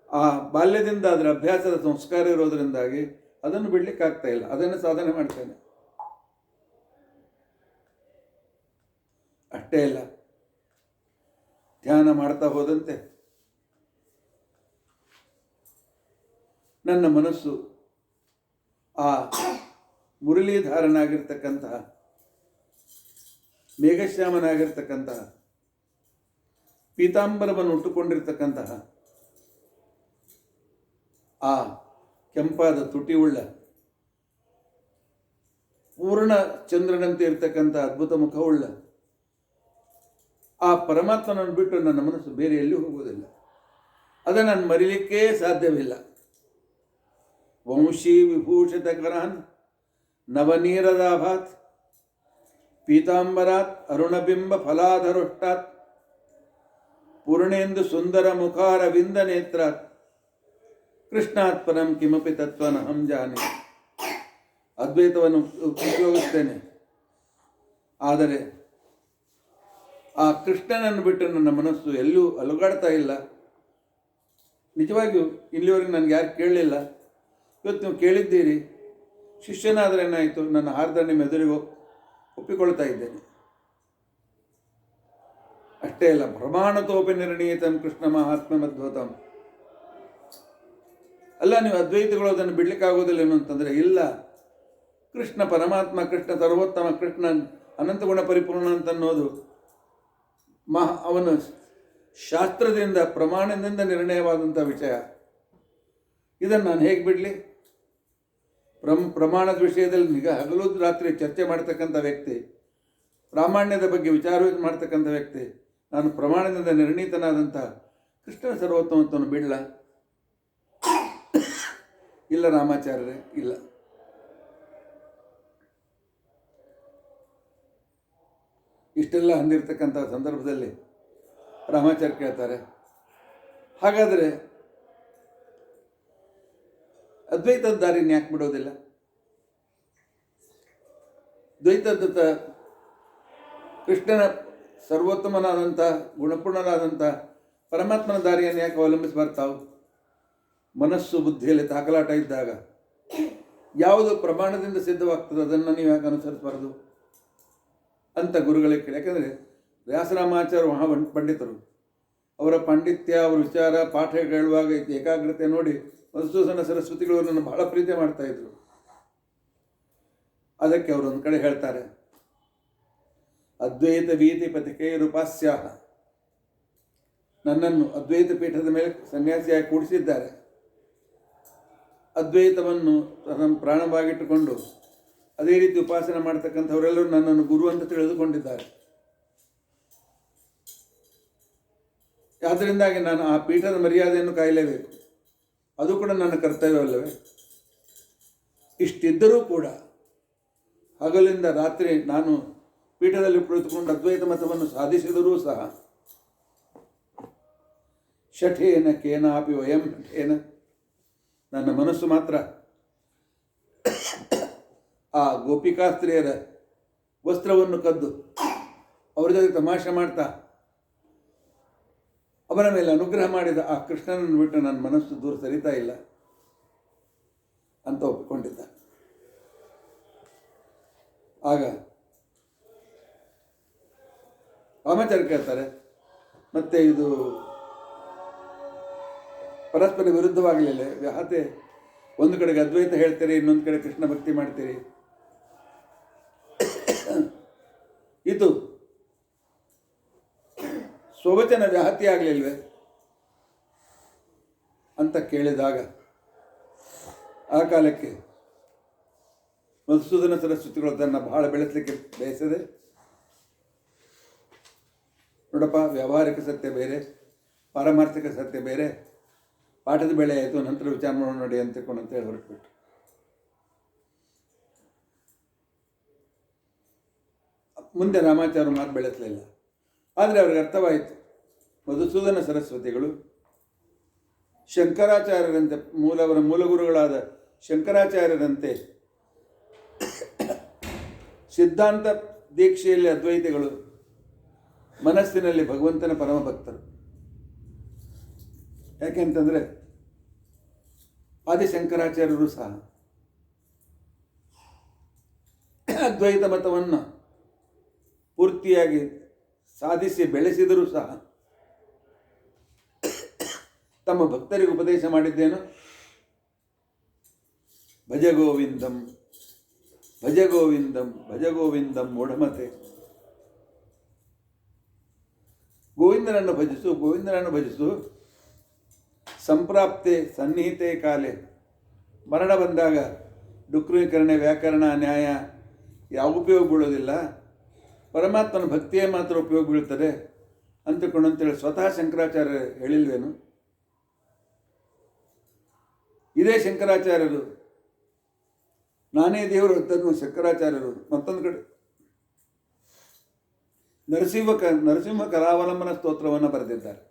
ಆ ಬಾಲ್ಯದಿಂದ ಅದರ ಅಭ್ಯಾಸದ ಸಂಸ್ಕಾರ ಇರೋದರಿಂದಾಗಿ ಅದನ್ನು ಬಿಡಲಿಕ್ಕಾಗ್ತಾ ಇಲ್ಲ. ಅದನ್ನು ಸಾಧನೆ ಮಾಡ್ತೇನೆ. ಅಷ್ಟೇ ಇಲ್ಲ, ಧ್ಯಾನ ಮಾಡ್ತಾ ಹೋದಂತೆ ನನ್ನ ಮನಸ್ಸು ಆ ಮುರಳೀಧಾರನಾಗಿರ್ತಕ್ಕಂತಹ ಮೇಘಶ್ಯಾಮನಾಗಿರ್ತಕ್ಕಂತಹ, ಪೀತಾಂಬರವನ್ನು ಉಟ್ಟುಕೊಂಡಿರ್ತಕ್ಕಂತಹ, ಆ ಕೆಂಪಾದ ತುಟಿಯುಳ್ಳ ಪೂರ್ಣ ಚಂದ್ರನಂತೆ ಇರ್ತಕ್ಕಂಥ ಅದ್ಭುತ ಮುಖವುಳ್ಳ ಆ ಪರಮಾತ್ಮನನ್ನು ಬಿಟ್ಟು ನನ್ನ ಮನಸ್ಸು ಬೇರೆ ಎಲ್ಲಿ ಹೋಗುವುದಿಲ್ಲ. ಅದನ್ನು ನಾನು ಮರಿಲಿಕ್ಕೇ ಸಾಧ್ಯವಿಲ್ಲ. ವಂಶೀ ವಿಭೂಷಿತಕರಾನ್ ನವನೀರದಾಭಾತ್ ಪೀತಾಂಬರಾತ್ ಅರುಣಬಿಂಬ ಫಲಾಧರುಷ್ಟಾತ್ ಪೂರ್ಣೇಂದು ಸುಂದರ ಮುಖಾರವಿಂದ ನೇತ್ರಾತ್ ಕೃಷ್ಣಾತ್ ಪರಂ ಕಿಮಪಿ ತತ್ವನಹಂ ಜಾನೆ. ಅದ್ವೈತವನ್ನು ಉಪಯೋಗಿಸ್ತೇನೆ, ಆದರೆ ಆ ಕೃಷ್ಣನನ್ನು ಬಿಟ್ಟು ನನ್ನ ಮನಸ್ಸು ಎಲ್ಲೂ ಅಲುಗಾಡ್ತಾ ಇಲ್ಲ. ನಿಜವಾಗಿಯೂ ಇಲ್ಲಿವರೆಗೆ ನನಗೆ ಯಾರು ಕೇಳಲಿಲ್ಲ. ಇವತ್ತು ನೀವು ಕೇಳಿದ್ದೀರಿ. ಶಿಷ್ಯನಾದರೆ ಏನಾಯಿತು, ನನ್ನ ಹಾರ್ದ ನಿಮ್ಮ ಎದುರಿಗೆ ಒಪ್ಪಿಕೊಳ್ತಾ ಇದ್ದೇನೆ. ಅಷ್ಟೇ ಅಲ್ಲ, ಪ್ರಮಾಣತೋಪಿ ನಿರ್ಣೀತಂ ಕೃಷ್ಣ ಮಹಾತ್ಮ ಮಧ್ವತಂ. ಅಲ್ಲ, ನೀವು ಅದ್ವೈತಗಳು ಅದನ್ನು ಬಿಡ್ಲಿಕ್ಕಾಗೋದಿಲ್ಲ ಏನು ಅಂತಂದರೆ, ಇಲ್ಲ, ಕೃಷ್ಣ ಪರಮಾತ್ಮ, ಕೃಷ್ಣ ಸರ್ವೋತ್ತಮ, ಕೃಷ್ಣ ಅನಂತಗುಣ ಪರಿಪೂರ್ಣ ಅಂತನ್ನೋದು ಅವನು ಶಾಸ್ತ್ರದಿಂದ ಪ್ರಮಾಣದಿಂದ ನಿರ್ಣಯವಾದಂಥ ವಿಷಯ. ಇದನ್ನು ನಾನು ಹೇಗೆ ಬಿಡಲಿ? ಪ್ರಮಾಣದ ವಿಷಯದಲ್ಲಿ ಹಗಲು ರಾತ್ರಿ ಚರ್ಚೆ ಮಾಡ್ತಕ್ಕಂಥ ವ್ಯಕ್ತಿ, ಪ್ರಾಮಾಣ್ಯದ ಬಗ್ಗೆ ವಿಚಾರ ಮಾಡ್ತಕ್ಕಂಥ ವ್ಯಕ್ತಿ, ನಾನು ಪ್ರಮಾಣದಿಂದ ನಿರ್ಣೀತನಾದಂಥ ಕೃಷ್ಣ ಸರ್ವೋತ್ತಮತ್ವವನ್ನು ಬಿಡಲ? ಇಲ್ಲ ರಾಮಾಚಾರ್ಯರೇ, ಇಲ್ಲ. ಇಷ್ಟೆಲ್ಲ ಅಂದಿರ್ತಕ್ಕಂಥ ಸಂದರ್ಭದಲ್ಲಿ ರಾಮಾಚಾರ್ಯ ಕೇಳ್ತಾರೆ, ಹಾಗಾದರೆ ಅದ್ವೈತದ ದಾರಿನ ಯಾಕೆ ಬಿಡೋದಿಲ್ಲ? ದ್ವೈತದ ಕೃಷ್ಣನ ಸರ್ವೋತ್ತಮನಾದಂಥ ಗುಣಪೂರ್ಣನಾದಂಥ ಪರಮಾತ್ಮನ ದಾರಿಯನ್ನು ಯಾಕೆ ಅವಲಂಬಿಸಬಾರ್ತಾವು? ಮನಸ್ಸು ಬುದ್ಧಿಯಲ್ಲಿ ತಾಕಲಾಟ ಇದ್ದಾಗ ಯಾವುದು ಪ್ರಮಾಣದಿಂದ ಸಿದ್ಧವಾಗ್ತದೆ ಅದನ್ನು ನೀವು ಯಾಕೆ ಅನುಸರಿಸಬಾರ್ದು ಅಂತ ಗುರುಗಳಿಗೆ ಕೇಳಿ. ಯಾಕಂದರೆ ವ್ಯಾಸರಾಮಾಚಾರ್ಯ ಮಹಾ ಪಂಡಿತರು, ಅವರ ಪಾಂಡಿತ್ಯ, ಅವರ ವಿಚಾರ, ಪಾಠ ಹೇಳುವಾಗ ಏಕಾಗ್ರತೆ ನೋಡಿ ಮಧುಸೂದನ ಸರಸ್ವತಿಗಳು ನನ್ನ ಬಹಳ ಪ್ರೀತಿ ಮಾಡ್ತಾಯಿದ್ರು. ಅದಕ್ಕೆ ಅವರೊಂದು ಕಡೆ ಹೇಳ್ತಾರೆ, ಅದ್ವೈತ ವೀತಿ ಪತಿಕೈರುಪಾಸ್ಯಾಹ. ನನ್ನನ್ನು ಅದ್ವೈತ ಪೀಠದ ಮೇಲೆ ಸನ್ಯಾಸಿಯಾಗಿ ಕೂಡಿಸಿದ್ದಾರೆ. ಅದ್ವೈತವನ್ನು ಪ್ರಾಣವಾಗಿಟ್ಟುಕೊಂಡು ಅದೇ ರೀತಿ ಉಪಾಸನೆ ಮಾಡ್ತಕ್ಕಂಥವರೆಲ್ಲರೂ ನನ್ನನ್ನು ಗುರು ಅಂತ ತಿಳಿದುಕೊಂಡಿದ್ದಾರೆ. ಆದ್ದರಿಂದಾಗಿ ನಾನು ಆ ಪೀಠದ ಮರ್ಯಾದೆಯನ್ನು ಕಾಯಲೇಬೇಕು. ಅದು ಕೂಡ ನನ್ನ ಕರ್ತವ್ಯವಲ್ಲವೇ? ಇಷ್ಟಿದ್ದರೂ ಕೂಡ ಹಗಲಿಂದ ರಾತ್ರಿ ನಾನು ಪೀಠದಲ್ಲಿ ಕುಳಿತುಕೊಂಡು ಅದ್ವೈತ ಮತವನ್ನು ಸಾಧಿಸಿದರೂ ಸಹ ಶಠೇನ ಕೇನಾಪಿ ವಯಂ ಶಠೇನ, ನನ್ನ ಮನಸ್ಸು ಮಾತ್ರ ಆ ಗೋಪಿಕಾಸ್ತ್ರೀಯರ ವಸ್ತ್ರವನ್ನು ಕದ್ದು ಅವರ ಜೊತೆ ತಮಾಷೆ ಮಾಡ್ತಾ ಅವರ ಮೇಲೆ ಅನುಗ್ರಹ ಮಾಡಿದ ಆ ಕೃಷ್ಣನನ್ನು ಬಿಟ್ಟು ನನ್ನ ಮನಸ್ಸು ದೂರ ಸರಿತಾ ಇಲ್ಲ ಅಂತ ಒಪ್ಪಿಕೊಂಡಿದ್ದ. ಆಗ ರಾಮಾಚಾರ್ಯ ಕೇಳ್ತಾರೆ, ಮತ್ತೆ ಇದು ಪರಸ್ಪರ ವಿರುದ್ಧವಾಗಲಿಲ್ಲ ವ್ಯಾಹತೆ? ಒಂದು ಕಡೆಗೆ ಅದ್ವೈತ ಹೇಳ್ತೀರಿ, ಇನ್ನೊಂದು ಕಡೆ ಕೃಷ್ಣ ಭಕ್ತಿ ಮಾಡ್ತೀರಿ, ಇದು ಸ್ವವಚನ ವ್ಯಾಹತಿ ಆಗಲಿಲ್ವೇ ಅಂತ ಕೇಳಿದಾಗ ಆ ಕಾಲಕ್ಕೆ ಮಧುಸೂದನ ಸರಸ್ವತಿಗಳು ಅದನ್ನು ಬಹಳ ಬೆಳೆಸಲಿಕ್ಕೆ ಬಯಸದೆ, ನೋಡಪ್ಪ, ವ್ಯಾವಹಾರಿಕ ಸತ್ಯ ಬೇರೆ, ಪಾರಮಾರ್ಥಿಕ ಸತ್ಯ ಬೇರೆ, ಪಾಠದ ಬೆಳೆ ಆಯಿತು, ನಂತರ ವಿಚಾರ ಮಾಡೋಣ ನೋಡಿ ಅಂತಕೊಂಡು ಅಂತೇಳಿ ಹೊರಟುಬಿಟ್ಟು. ಮುಂದೆ ರಾಮಾಚಾರ್ಯ ಮಾತು ಬೆಳೆಸಲಿಲ್ಲ. ಆದರೆ ಅವ್ರಿಗೆ ಅರ್ಥವಾಯಿತು, ಮಧುಸೂದನ ಸರಸ್ವತಿಗಳು ಶಂಕರಾಚಾರ್ಯರಂತೆ, ಅವರ ಮೂಲಗುರುಗಳಾದ ಶಂಕರಾಚಾರ್ಯರಂತೆ ಸಿದ್ಧಾಂತ ದೀಕ್ಷೆಯಲ್ಲಿ ಅದ್ವೈತಿಗಳು, ಮನಸ್ಸಿನಲ್ಲಿ ಭಗವಂತನ ಪರಮ ಭಕ್ತರು. ಯಾಕೆಂತಂದರೆ ಆದಿಶಂಕರಾಚಾರ್ಯರು ಸಹ ಅದ್ವೈತ ಮತವನ್ನು ಪೂರ್ತಿಯಾಗಿ ಸಾಧಿಸಿ ಬೆಳೆಸಿದರೂ ಸಹ ತಮ್ಮ ಭಕ್ತರಿಗೆ ಉಪದೇಶ ಮಾಡಿದ್ದೇನು? ಭಜ ಗೋವಿಂದಂ ಭಜ ಗೋವಿಂದಂ ಭಜ ಗೋವಿಂದಂ ಮೂಢಮತೆ. ಗೋವಿಂದನನ್ನು ಭಜಿಸು, ಗೋವಿಂದನನ್ನು ಭಜಿಸು. ಸಂಪ್ರಾಪ್ತೆ ಸನ್ನಿಹಿತೆ ಕಾಲೆ, ಮರಣ ಬಂದಾಗ ಡುಕ್ರೀಕರಣ, ವ್ಯಾಕರಣ, ನ್ಯಾಯ ಯಾವ ಉಪಯೋಗ ಬೀಳೋದಿಲ್ಲ, ಪರಮಾತ್ಮನ ಭಕ್ತಿಯೇ ಮಾತ್ರ ಉಪಯೋಗ ಬೀಳ್ತದೆ ಅಂತೇಳಿ ಸ್ವತಃ ಶಂಕರಾಚಾರ್ಯ ಹೇಳಿಲ್ವೇನು? ಇದೇ ಶಂಕರಾಚಾರ್ಯರು ನಾನೇ ದೇವರು ಅಂತನೂ ಶಂಕರಾಚಾರ್ಯರು ಮತ್ತೊಂದು ಕಡೆ ನರಸಿಂಹ ಕರಾವಲಂಬನ ಸ್ತೋತ್ರವನ್ನು ಬರೆದಿದ್ದಾರೆ.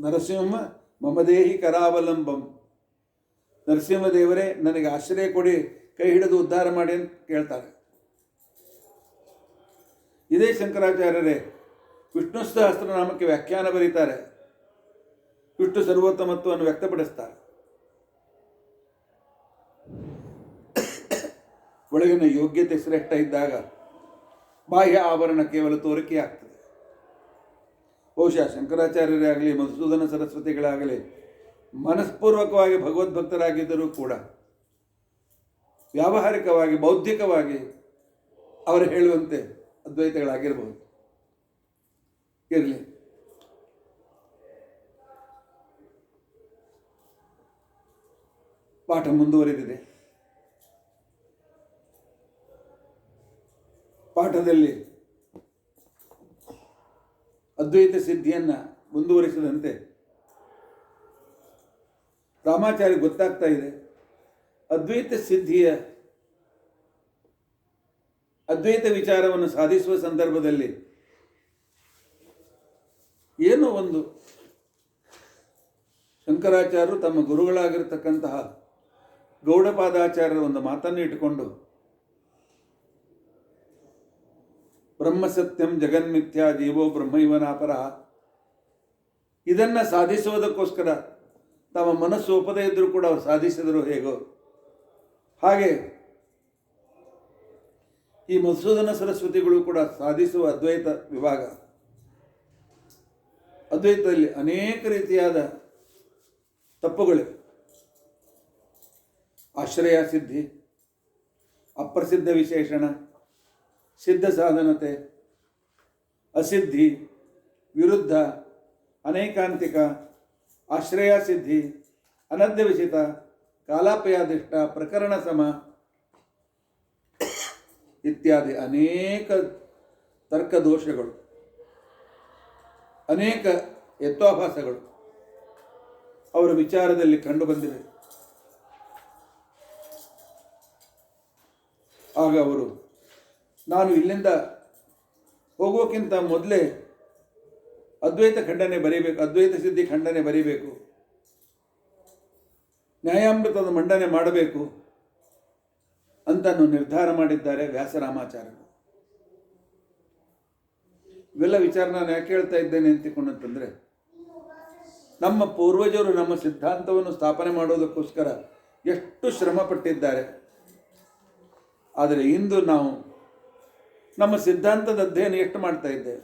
ನರಸಿಂಹ ಮಮದೇಹಿ ಕರಾವಲಂಬಂ, ನರಸಿಂಹದೇವರೇ ನನಗೆ ಆಶ್ರಯ ಕೊಡಿ, ಕೈ ಹಿಡಿದು ಉದ್ಧಾರ ಮಾಡಿ ಅಂತ ಕೇಳ್ತಾರೆ. ಇದೇ ಶಂಕರಾಚಾರ್ಯರೇ ವಿಷ್ಣು ಸಹಸ್ರನಾಮಕ್ಕೆ ವ್ಯಾಖ್ಯಾನ ಬರೀತಾರೆ, ವಿಷ್ಣು ಸರ್ವೋತ್ತಮತ್ವವನ್ನು ವ್ಯಕ್ತಪಡಿಸ್ತಾರೆ. ಒಳಗಿನ ಯೋಗ್ಯತೆ ಶ್ರೇಷ್ಠ ಇದ್ದಾಗ ಬಾಹ್ಯ ಆವರಣ ಕೇವಲ ತೋರಿಕೆ ಆಗ್ತದೆ. ಬಹುಶಃ ಶಂಕರಾಚಾರ್ಯರೇ ಆಗಲಿ, ಮಧುಸೂದನ ಸರಸ್ವತಿಗಳಾಗಲಿ ಮನಸ್ಪೂರ್ವಕವಾಗಿ ಭಗವದ್ಭಕ್ತರಾಗಿದ್ದರೂ ಕೂಡ ವ್ಯಾವಹಾರಿಕವಾಗಿ ಬೌದ್ಧಿಕವಾಗಿ ಅವರು ಹೇಳುವಂತೆ ಅದ್ವೈತಗಳಾಗಿರಬಹುದು. ಇರಲಿ, ಪಾಠ ಮುಂದುವರೆದಿದೆ. ಪಾಠದಲ್ಲಿ ಅದ್ವೈತ ಸಿದ್ಧಿಯನ್ನು ಮುಂದುವರಿಸಿದಂತೆ ರಾಮಾಚಾರ್ಯ ಗೊತ್ತಾಗ್ತಾ ಇದೆ, ಅದ್ವೈತ ಸಿದ್ಧಿಯ ಅದ್ವೈತ ವಿಚಾರವನ್ನು ಸಾಧಿಸುವ ಸಂದರ್ಭದಲ್ಲಿ ಏನೋ ಒಂದು ಶಂಕರಾಚಾರ್ಯರು ತಮ್ಮ ಗುರುಗಳಾಗಿರ್ತಕ್ಕಂತಹ ಗೌಡಪಾದಾಚಾರ್ಯರ ಒಂದು ಮಾತನ್ನು ಇಟ್ಟುಕೊಂಡು ಬ್ರಹ್ಮಸತ್ಯಂ ಜಗನ್ಮಿಥ್ಯಾ ಜೀವೋ ಬ್ರಹ್ಮೈವನಾಪರ, ಇದನ್ನು ಸಾಧಿಸುವುದಕ್ಕೋಸ್ಕರ ತಮ್ಮ ಮನಸ್ಸು ಒಪ್ಪದೇ ಇದ್ದರೂ ಕೂಡ ಅವರು ಸಾಧಿಸಿದರು. ಹೇಗೋ ಹಾಗೆ ಈ ಮಧುಸೂದನ ಸರಸ್ವತಿಗಳು ಕೂಡ ಸಾಧಿಸುವ ಅದ್ವೈತ ವಿಭಾಗ, ಅದ್ವೈತದಲ್ಲಿ ಅನೇಕ ರೀತಿಯಾದ ತಪ್ಪುಗಳಿವೆ. ಆಶ್ರಯ ಸಿದ್ಧಿ, ಅಪ್ರಸಿದ್ಧ ವಿಶೇಷಣ, ಸಿದ್ಧ ಸಾಧನತೆ, ಅಸಿದ್ಧಿ, ವಿರುದ್ಧ, ಅನೇಕಾಂತಿಕ, ಆಶ್ರಯ ಸಿದ್ಧಿ, ಅನದ್ಯವಿಷಿತ, ಕಾಲಾಪಯಾದಿಷ್ಟ, ಪ್ರಕರಣ ಸಮ ಇತ್ಯಾದಿ ಅನೇಕ ತರ್ಕದೋಷಗಳು, ಅನೇಕ ಯತ್ವಾಭಾಸಗಳು ಅವರ ವಿಚಾರದಲ್ಲಿ ಕಂಡುಬಂದಿವೆ. ಆಗ ಅವರು ನಾನು ಇಲ್ಲಿಂದ ಹೋಗೋಕ್ಕಿಂತ ಮೊದಲೇ ಅದ್ವೈತ ಖಂಡನೆ ಬರೀಬೇಕು, ಅದ್ವೈತ ಸಿದ್ಧಿ ಖಂಡನೆ ಬರೀಬೇಕು, ನ್ಯಾಯಾಮೃತದ ಮಂಡನೆ ಮಾಡಬೇಕು ಅಂತ ನಿರ್ಧಾರ ಮಾಡಿದ್ದಾರೆ ವ್ಯಾಸರಾಮಾಚಾರ್ಯರು. ಇವೆಲ್ಲ ವಿಚಾರ ನಾನು ಯಾಕೆ ಹೇಳ್ತಾ ಇದ್ದೇನೆ ಅಂತಂದರೆ, ನಮ್ಮ ಪೂರ್ವಜರು ನಮ್ಮ ಸಿದ್ಧಾಂತವನ್ನು ಸ್ಥಾಪನೆ ಮಾಡೋದಕ್ಕೋಸ್ಕರ ಎಷ್ಟು ಶ್ರಮ ಪಟ್ಟಿದ್ದಾರೆ. ಆದರೆ ಇಂದು ನಾವು ನಮ್ಮ ಸಿದ್ಧಾಂತದ ಅಧ್ಯಯನ ಎಷ್ಟು ಮಾಡ್ತಾ ಇದ್ದೇವೆ?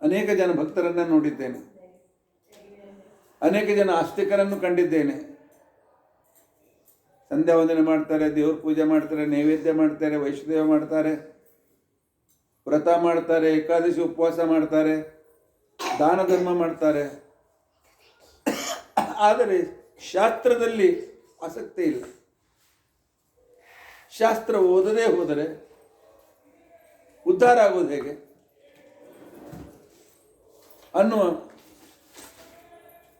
ಅನೇಕ ಜನ ಭಕ್ತರನ್ನು ನೋಡಿದ್ದೇನೆ, ಅನೇಕ ಜನ ಆಸ್ತಿಕರನ್ನು ಕಂಡಿದ್ದೇನೆ. ಸಂಧ್ಯಾ ವಂದನೆ ಮಾಡ್ತಾರೆ, ದೇವ್ರ ಪೂಜೆ ಮಾಡ್ತಾರೆ, ನೈವೇದ್ಯ ಮಾಡ್ತಾರೆ, ವೈಷ್ಣದೇವ ಮಾಡ್ತಾರೆ, ವ್ರತ ಮಾಡ್ತಾರೆ, ಏಕಾದಶಿ ಉಪವಾಸ ಮಾಡ್ತಾರೆ, ದಾನ ಧರ್ಮ ಮಾಡ್ತಾರೆ. ಆದರೆ ಶಾಸ್ತ್ರದಲ್ಲಿ ಆಸಕ್ತಿ ಇಲ್ಲ. ಶಾಸ್ತ್ರ ಓದದೇ ಹೋದರೆ ಉದ್ಧಾರ ಆಗೋದು ಹೇಗೆ ಅನ್ನುವ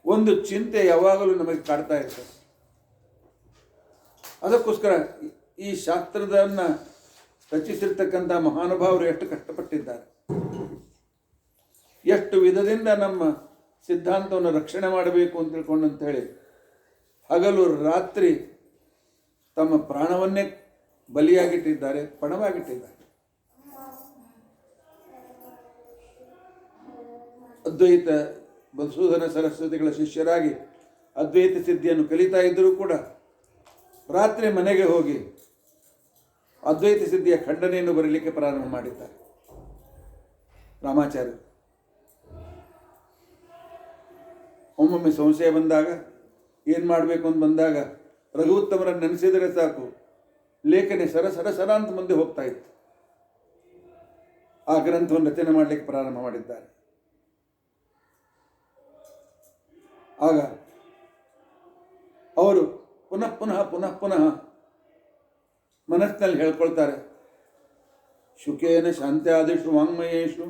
ಒಂದು ಚಿಂತೆ ಯಾವಾಗಲೂ ನಮಗೆ ಕಾಡ್ತಾ ಇರ್ತದೆ. ಅದಕ್ಕೋಸ್ಕರ ಈ ಶಾಸ್ತ್ರದನ್ನು ರಚಿಸಿರ್ತಕ್ಕಂಥ ಮಹಾನುಭಾವರು ಎಷ್ಟು ಕಷ್ಟಪಟ್ಟಿದ್ದಾರೆ, ಎಷ್ಟು ವಿಧದಿಂದ ನಮ್ಮ ಸಿದ್ಧಾಂತವನ್ನು ರಕ್ಷಣೆ ಮಾಡಬೇಕು ಅಂತ ತಿಳ್ಕೊಂಡಂಥೇಳಿ ಹಗಲು ರಾತ್ರಿ ತಮ್ಮ ಪ್ರಾಣವನ್ನೇ ಬಲಿಯಾಗಿಟ್ಟಿದ್ದಾರೆ, ಪಣವಾಗಿಟ್ಟಿದ್ದಾರೆ. ಅದ್ವೈತ ಮಧುಸೂದನ ಸರಸ್ವತಿಗಳ ಶಿಷ್ಯರಾಗಿ ಅದ್ವೈತ ಸಿದ್ಧಿಯನ್ನು ಕಲಿತಾ ಇದ್ದರೂ ಕೂಡ ರಾತ್ರಿ ಮನೆಗೆ ಹೋಗಿ ಅದ್ವೈತ ಸಿದ್ಧಿಯ ಖಂಡನೆಯನ್ನು ಬರಲಿಕ್ಕೆ ಪ್ರಾರಂಭ ಮಾಡಿದ್ದಾರೆ ರಾಮಾಚಾರ್ಯರು. ಒಮ್ಮೊಮ್ಮೆ ಸಂಶಯ ಬಂದಾಗ, ಏನು ಮಾಡಬೇಕು ಅಂತ ಬಂದಾಗ ರಘುತ್ತಮರನ್ನು ನೆನೆಸಿದರೆ ಸಾಕು, ಲೇಖನೆ ಸರ ಸರ ಸರ ಅಂತ ಮುಂದೆ ಹೋಗ್ತಾ ಇತ್ತು. ಆ ಗ್ರಂಥವನ್ನು ರಚನೆ ಮಾಡಲಿಕ್ಕೆ ಪ್ರಾರಂಭ ಮಾಡಿದ್ದಾರೆ. ಆಗ ಅವರು ಪುನಃ ಪುನಃ ಪುನಃ ಪುನಃ ಮನಸ್ಸಿನಲ್ಲಿ ಹೇಳ್ಕೊಳ್ತಾರೆ, ಶುಕೇನ ಶಾಂತ್ಯಾದಿಷು ವಾಂಗ್ಮಯೇಶು,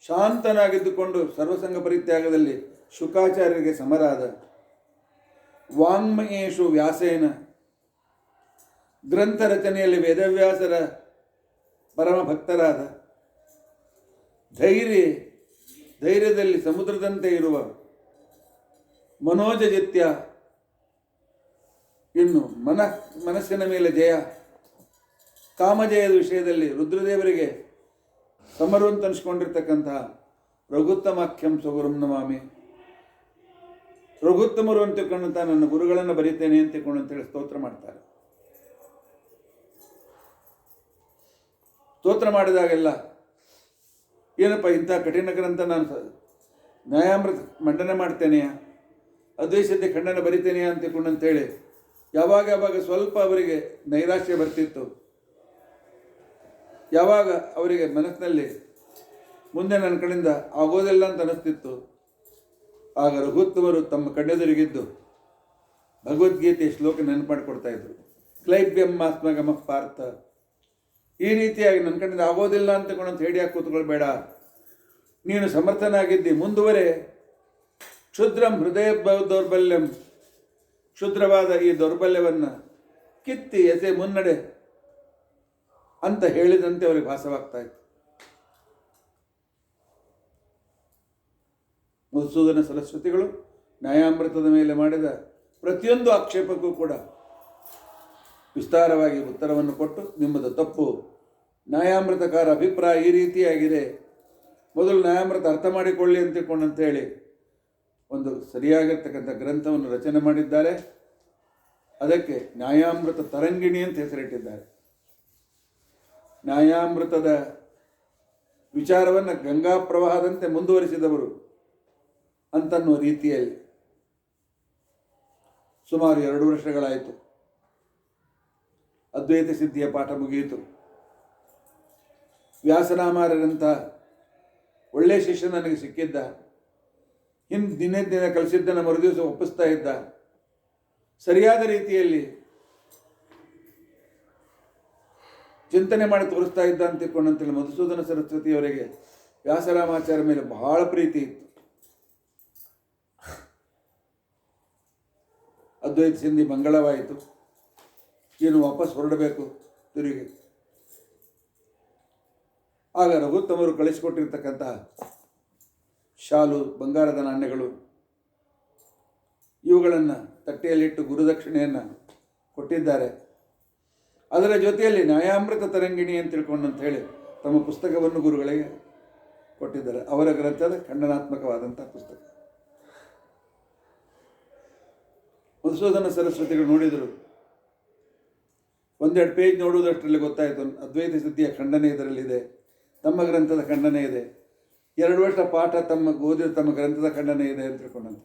ಶಾಂತನಾಗಿದ್ದುಕೊಂಡು ಸರ್ವಸಂಗ ಪರಿತ್ಯಾಗದಲ್ಲಿ ಶುಕಾಚಾರ್ಯರಿಗೆ ಸಮರಾದ, ವಾಂಗ್ಮಯೇಶು ವ್ಯಾಸೇನ, ಗ್ರಂಥ ರಚನೆಯಲ್ಲಿ ವೇದವ್ಯಾಸರ ಪರಮ ಭಕ್ತರಾದ, ಧೈರ್ಯದಲ್ಲಿ ಸಮುದ್ರದಂತೆ ಇರುವ ಮನೋಜಜಿತ್ಯ, ಇನ್ನು ಮನಸ್ಸಿನ ಮೇಲೆ ಜಯ, ಕಾಮಜಯದ ವಿಷಯದಲ್ಲಿ ರುದ್ರದೇವರಿಗೆ ಸಮರು ಅಂತ ಅನಿಸ್ಕೊಂಡಿರ್ತಕ್ಕಂತಹ ರಘುತ್ತಮಾಖ್ಯಂ ಸ್ವಗುರುಂ ನಮಾಮಿ, ರಘುತ್ತಮರು ಅಂತ ತಿಳ್ಕೊಂಡಂತ ನನ್ನ ಗುರುಗಳನ್ನು ಬರೀತೇನೆ ಅಂತ ತಿಳ್ಕೊಂಡು ಅಂತೇಳಿ ಸ್ತೋತ್ರ ಮಾಡ್ತಾರೆ. ಸ್ತೋತ್ರ ಮಾಡಿದಾಗೆಲ್ಲ ಏನಪ್ಪ ಇಂಥ ಕಠಿಣ ಗ್ರಂಥ ನಾನು ನ್ಯಾಯಾಮೃತ ಮಂಡನೆ ಮಾಡ್ತೇನೆಯಾ, ಅದ್ವೈತದ ಖಂಡನೆ ಬರಿತೇನೆಯಾ ಅಂತ ತಿಳ್ಕೊಂಡು ಅಂತೇಳಿ ಯಾವಾಗ ಸ್ವಲ್ಪ ಅವರಿಗೆ ನೈರಾಶ್ಯ ಬರ್ತಿತ್ತು, ಯಾವಾಗ ಅವರಿಗೆ ಮನಸ್ಸಿನಲ್ಲಿ ಮುಂದೆ ನನ್ನ ಕಡೆಯಿಂದ ಆಗೋದಿಲ್ಲ ಅಂತ ಅನ್ನಿಸ್ತಿತ್ತು, ಆಗ ರಘುತ್ತಮರು ತಮ್ಮ ಕಣ್ಣೆದುರಿಗಿದ್ದು ಭಗವದ್ಗೀತೆಯ ಶ್ಲೋಕ ನೆನಪು ಮಾಡಿಕೊಡ್ತಾ ಇದ್ರು. ಕ್ಲೈಬ್ಯಂ ಆತ್ಮಗಮ ಪಾರ್ಥ, ಈ ರೀತಿಯಾಗಿ ನನ್ನ ಕಡೆಯಿಂದ ಆಗೋದಿಲ್ಲ ಅಂತ ಹೇಳಿ ಯಾಕೆ ಕೂತ್ಕೊಳ್ಬೇಡ, ನೀನು ಸಮರ್ಥನಾಗಿದ್ದಿ, ಮುಂದುವರೆ. ಕ್ಷುದ್ರಂ ಹೃದಯ ದೌರ್ಬಲ್ಯಂ, ಕ್ಷುದ್ರವಾದ ಈ ದೌರ್ಬಲ್ಯವನ್ನು ಕಿತ್ತಿ ಎಸೆ ಮುನ್ನಡೆ ಅಂತ ಹೇಳಿದಂತೆ ಅವರಿಗೆ ಭಾಸವಾಗ್ತಾ ಇತ್ತು. ಮಧುಸೂದನ ಸರಸ್ವತಿಗಳು ನ್ಯಾಯಾಮೃತದ ಮೇಲೆ ಮಾಡಿದ ಪ್ರತಿಯೊಂದು ಆಕ್ಷೇಪಕ್ಕೂ ಕೂಡ ವಿಸ್ತಾರವಾಗಿ ಉತ್ತರವನ್ನು ಕೊಟ್ಟು, ನಿಮ್ಮದು ತಪ್ಪು, ನ್ಯಾಯಾಮೃತಕಾರ ಅಭಿಪ್ರಾಯ ಈ ರೀತಿಯಾಗಿದೆ, ಮೊದಲು ನ್ಯಾಯಾಮೃತ ಅರ್ಥ ಮಾಡಿಕೊಳ್ಳಿ ಅಂತ ತಿಳ್ಕೊಂಡಂತೇಳಿ ಒಂದು ಸರಿಯಾಗಿರ್ತಕ್ಕಂಥ ಗ್ರಂಥವನ್ನು ರಚನೆ ಮಾಡಿದ್ದಾರೆ. ಅದಕ್ಕೆ ನ್ಯಾಯಾಮೃತ ತರಂಗಿಣಿ ಅಂತ ಹೆಸರಿಟ್ಟಿದ್ದಾರೆ. ನ್ಯಾಯಾಮೃತದ ವಿಚಾರವನ್ನು ಗಂಗಾ ಪ್ರವಾಹದಂತೆ ಮುಂದುವರಿಸಿದವರು ಅಂತನ್ನುವ ರೀತಿಯಲ್ಲಿ ಸುಮಾರು 2 ವರ್ಷಗಳಾಯಿತು. ಅದ್ವೈತ ಸಿದ್ಧಿಯ ಪಾಠ ಮುಗಿಯಿತು. ವ್ಯಾಸರಾಮಾರ್ಯರಂಥ ಒಳ್ಳೆಯ ಶಿಷ್ಯ ನನಗೆ ಸಿಕ್ಕಿದ್ದ, ದಿನೇ ದಿನ ಕಲಿಸಿದ್ದನ್ನು ಮರುದಿವಸ ಒಪ್ಪಿಸ್ತಾ ಇದ್ದ, ಸರಿಯಾದ ರೀತಿಯಲ್ಲಿ ಚಿಂತನೆ ಮಾಡಿ ತೋರಿಸ್ತಾ ಇದ್ದ ಅಂತ ತಿಳ್ಕೊಂಡಂತೇಳಿ ಮಧುಸೂದನ ಸರಸ್ವತಿಯವರಿಗೆ ವ್ಯಾಸರಾಮಾಚಾರ್ಯ ಮೇಲೆ ಬಹಳ ಪ್ರೀತಿ ಇತ್ತು. ಅದ್ವೈತ ಸಿದ್ಧಿ ಮಂಗಳವಾಯಿತು. ಇನ್ನು ವಾಪಸ್ ಹೊರಡಬೇಕು ತಿರುಗಿ. ಆಗ ರಘುತ್ತಮರು ಕಳಿಸಿಕೊಟ್ಟಿರ್ತಕ್ಕಂತಹ ಶಾಲು, ಬಂಗಾರದ ನಾಣ್ಯಗಳು ಇವುಗಳನ್ನು ತಟ್ಟೆಯಲ್ಲಿಟ್ಟು ಗುರುದಕ್ಷಿಣೆಯನ್ನು ಕೊಟ್ಟಿದ್ದಾರೆ. ಅದರ ಜೊತೆಯಲ್ಲಿ ನ್ಯಾಯಾಮೃತ ತರಂಗಿಣಿ ಅಂತ ತಿಳ್ಕೊಂಡು ಹೇಳಿ ತಮ್ಮ ಪುಸ್ತಕವನ್ನು ಗುರುಗಳಿಗೆ ಕೊಟ್ಟಿದ್ದಾರೆ. ಅವರ ಗ್ರಂಥದ ಖಂಡನಾತ್ಮಕವಾದಂಥ ಪುಸ್ತಕ. ಮಧುಸೂದನ ಸರಸ್ವತಿಗಳು ನೋಡಿದರು. 1-2 ಪೇಜ್ ನೋಡುವುದಷ್ಟರಲ್ಲಿ ಗೊತ್ತಾಯಿತು, ಅದ್ವೈತ ಸಿದ್ಧಿಯ ಖಂಡನೆ ಇದರಲ್ಲಿದೆ, ತಮ್ಮ ಗ್ರಂಥದ ಖಂಡನೆ ಇದೆ. 2 ವರ್ಷ ಪಾಠ ಓದಿದ ತಮ್ಮ ಗ್ರಂಥದ ಖಂಡನೆ ಇದೆ ಅಂತ ತಿಳ್ಕೊಂಡಂತ.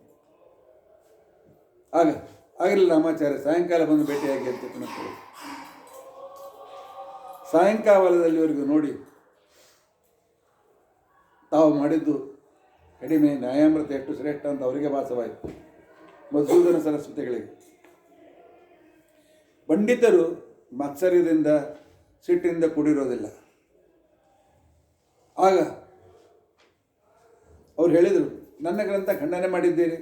ಆಗಲಿಲ್ಲ ರಾಮಾಚಾರ್ಯ, ಸಾಯಂಕಾಲ ಬಂದು ಭೇಟಿಯಾಗಿ ಅಂತ ತಿಳ್ಕೊಂಡು ಸಾಯಂಕಾಲದಲ್ಲಿ ಇವರಿಗೂ ನೋಡಿ ತಾವು ಮಾಡಿದ್ದು ಕಡಿಮೆ, ನ್ಯಾಯಾಮೃತ ಎಷ್ಟು ಶ್ರೇಷ್ಠ ಅಂತ ಅವರಿಗೆ ಭಾಸವಾಯಿತು. ಮಧುಸೂದನ ಸರಸ್ವತಿಗಳಿಗೆ ಪಂಡಿತರು ಮಾತ್ಸರ್ಯದಿಂದ ಸಿಟ್ಟಿನಿಂದ ಕೂಡಿರೋದಿಲ್ಲ. ಆಗ ಅವ್ರು ಹೇಳಿದರು, ನನ್ನ ಗ್ರಂಥ ಖಂಡನೆ ಮಾಡಿದ್ದೀರಿ,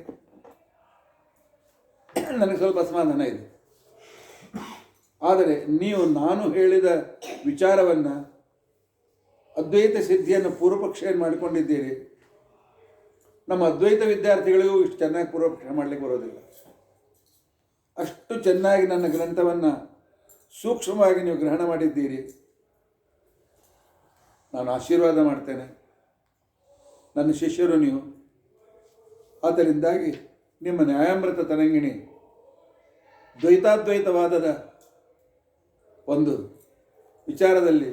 ನನಗೆ ಸ್ವಲ್ಪ ಅಸಮಾಧಾನ ಇದೆ, ಆದರೆ ನೀವು ನಾನು ಹೇಳಿದ ವಿಚಾರವನ್ನು ಅದ್ವೈತ ಸಿದ್ಧಿಯನ್ನು ಪೂರ್ವಪಕ್ಷ ಮಾಡಿಕೊಂಡಿದ್ದೀರಿ. ನಮ್ಮ ಅದ್ವೈತ ವಿದ್ಯಾರ್ಥಿಗಳಿಗೂ ಇಷ್ಟು ಚೆನ್ನಾಗಿ ಪೂರ್ವಪಕ್ಷ ಮಾಡಲಿಕ್ಕೆ ಬರೋದಿಲ್ಲ. ಅಷ್ಟು ಚೆನ್ನಾಗಿ ನನ್ನ ಗ್ರಂಥವನ್ನು ಸೂಕ್ಷ್ಮವಾಗಿ ನೀವು ಗ್ರಹಣ ಮಾಡಿದ್ದೀರಿ. ನಾನು ಆಶೀರ್ವಾದ ಮಾಡ್ತೇನೆ, ನನ್ನ ಶಿಷ್ಯರು ನೀವು. ಆದ್ದರಿಂದಾಗಿ ನಿಮ್ಮ ನ್ಯಾಯಾಮೃತ ತರಂಗಿಣಿ ದ್ವೈತಾದ್ವೈತವಾದದ ಒಂದು ವಿಚಾರದಲ್ಲಿ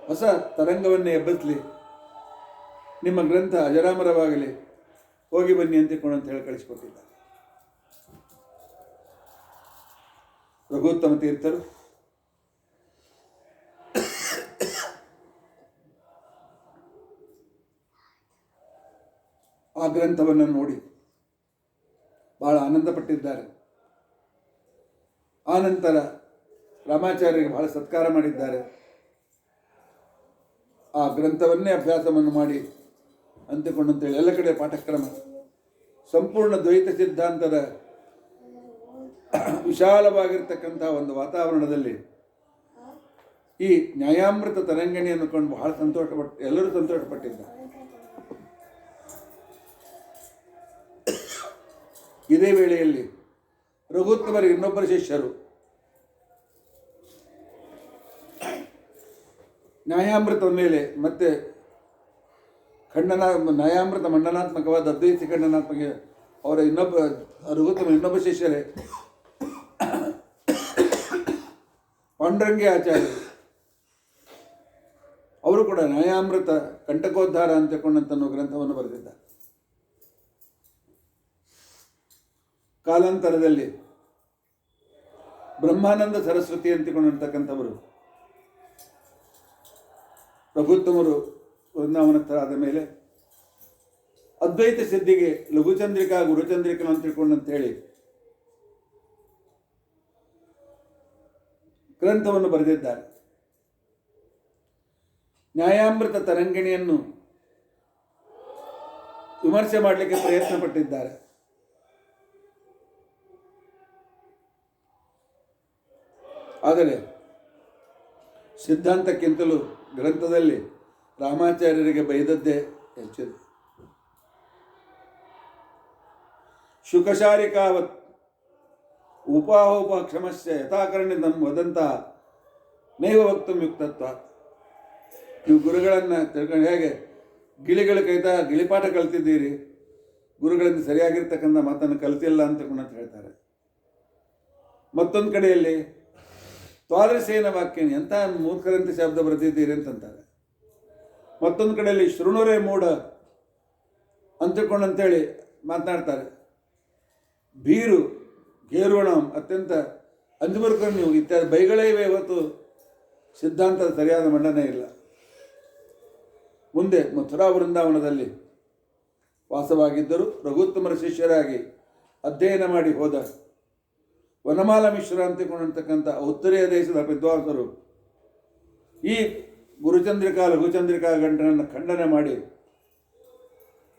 ಹೊಸ ತರಂಗವನ್ನೇ ಎಬ್ಬಿಸಲಿ, ನಿಮ್ಮ ಗ್ರಂಥ ಅಜರಾಮರವಾಗಲಿ, ಹೋಗಿ ಬನ್ನಿ ಅಂತ ಹೇಳಿ ಕಳಿಸಿಕೊಟ್ಟಿದ್ದಾರೆ. ರಘುತ್ತಮ ತೀರ್ಥರು ಆ ಗ್ರಂಥವನ್ನು ನೋಡಿ ಬಹಳ ಆನಂದಪಟ್ಟಿದ್ದಾರೆ. ಆನಂತರ ರಾಮಾಚಾರ್ಯರಿಗೆ ಬಹಳ ಸತ್ಕಾರ ಮಾಡಿದ್ದಾರೆ. ಆ ಗ್ರಂಥವನ್ನೇ ಅಭ್ಯಾಸವನ್ನು ಮಾಡಿ ಅಂತಿಕೊಂಡಂತೇಳಿ ಎಲ್ಲ ಕಡೆ ಪಾಠಕ್ರಮ ಸಂಪೂರ್ಣ ದ್ವೈತ ಸಿದ್ಧಾಂತದ ವಿಶಾಲವಾಗಿರ್ತಕ್ಕಂಥ ಒಂದು ವಾತಾವರಣದಲ್ಲಿ ಈ ನ್ಯಾಯಾಮೃತ ತರಂಗಿಣಿಯನ್ನು ಕೊಂಡು ಬಹಳ ಸಂತೋಷಪಟ್ಟು ಎಲ್ಲರೂ ಸಂತೋಷಪಟ್ಟಿದ್ದಾರೆ. ಇದೇ ವೇಳೆಯಲ್ಲಿ ರಘುತ್ತಮರ ಇನ್ನೊಬ್ಬರ ಶಿಷ್ಯರು ನ್ಯಾಯಾಮೃತದ ಮೇಲೆ ಮತ್ತೆ ನ್ಯಾಯಾಮೃತ ಮಂಡನಾತ್ಮಕವಾದ ಅದ್ವೈತಿ ಖಂಡನಾತ್ಮಕ ಅವರ ರಘುತ್ತಮ ಇನ್ನೊಬ್ಬ ಶಿಷ್ಯರೇ ಪಾಂಡುರಂಗಿ ಆಚಾರ್ಯರು. ಅವರು ಕೂಡ ನ್ಯಾಯಾಮೃತ ಕಂಟಕೋದ್ಧಾರ ಅಂತಕೊಂಡಂತನ್ನೋ ಗ್ರಂಥವನ್ನು ಬರೆದಿದ್ದಾರೆ. ಕಾಲಾಂತರದಲ್ಲಿ ಬ್ರಹ್ಮಾನಂದ ಸರಸ್ವತಿ ಅಂತಿಕೊಂಡಂತಕ್ಕಂಥವರು ರಘುತ್ತಮರು ವೃಂದಾವನಸ್ಥರಾದ ಮೇಲೆ ಅದ್ವೈತ ಸಿದ್ಧಿಗೆ ಲಘುಚಂದ್ರಿಕಾ ಗುರುಚಂದ್ರಿಕಾ ಅಂತ ತಿಳ್ಕೊಂಡಂತೇಳಿ ಗ್ರಂಥವನ್ನು ಬರೆದಿದ್ದಾರೆ. ನ್ಯಾಯಾಮೃತ ತರಂಗಿಣಿಯನ್ನು ವಿಮರ್ಶೆ ಮಾಡಲಿಕ್ಕೆ ಪ್ರಯತ್ನ ಪಟ್ಟಿದ್ದಾರೆ. ಆದರೆ ಸಿದ್ಧಾಂತಕ್ಕಿಂತಲೂ ಗ್ರಂಥದಲ್ಲಿ ರಾಮಾಚಾರ್ಯರಿಗೆ ಬೈದದ್ದೇ ಹೆಚ್ಚಿದೆ. ಶುಕಶಾರಿಕಾವತ್ ಉಪಾಹೋಪ ಕ್ಷಮಸ್ಯ ಯಥಾಕರಣಿ ವದಂತ ನೈವ ವಕ್ತುಂ ಯುಕ್ತತ್ವ. ನೀವು ಗುರುಗಳನ್ನು ತಿಳ್ಕೊಂಡು ಹೇಗೆ ಗಿಳಿಗಳ ಗಿಳಿಪಾಠ ಕಲ್ತಿದ್ದೀರಿ, ಗುರುಗಳಿಂದ ಸರಿಯಾಗಿರ್ತಕ್ಕಂಥ ಮಾತನ್ನು ಕಲ್ತಿಲ್ಲ ಅಂತ ಹೇಳ್ತಾರೆ. ಮತ್ತೊಂದು ಕಡೆಯಲ್ಲಿ ತ್ವಾದೃಶೇನ ವಾಕ್ಯನ ಎಂಥ ಮೂರ್ಖರಂತೆ ಶಬ್ದ ಬರೆದಿದ್ದೀರಿ ಅಂತಂತಾರೆ. ಮತ್ತೊಂದು ಕಡೆಯಲ್ಲಿ ಶೃಣುರೇ ಮೂಢ ಅಂತಕೊಂಡಂತೇಳಿ ಮಾತನಾಡ್ತಾರೆ. ಭೀರು ಗೇರುಣ ಅತ್ಯಂತ ಅಂಜುಬರ್ಕರು ನೀವು ಇತ್ಯಾದಿ ಬೈಗಳೇ ಇವೆ ಹೊತ್ತು ಸಿದ್ಧಾಂತದ ಸರಿಯಾದ ಮಂಡನೆ ಇಲ್ಲ. ಮುಂದೆ ಮಥುರಾ ವೃಂದಾವನದಲ್ಲಿ ವಾಸವಾಗಿದ್ದರು. ರಘುತ್ತಮರ ಶಿಷ್ಯರಾಗಿ ಅಧ್ಯಯನ ಮಾಡಿ ಹೋದ ವನಮಾಲ ಮಿಶ್ರ ಅಂತಿಕೊಂಡಂತಕ್ಕಂಥ ಉತ್ತರೀಯ ದೇಶದ ವಿದ್ವಾಂಸರು ಈ ಗುರುಚಂದ್ರಿಕಾ ಲಘುಚಂದ್ರಿಕಾ ಗಂಟನನ್ನು ಖಂಡನೆ ಮಾಡಿ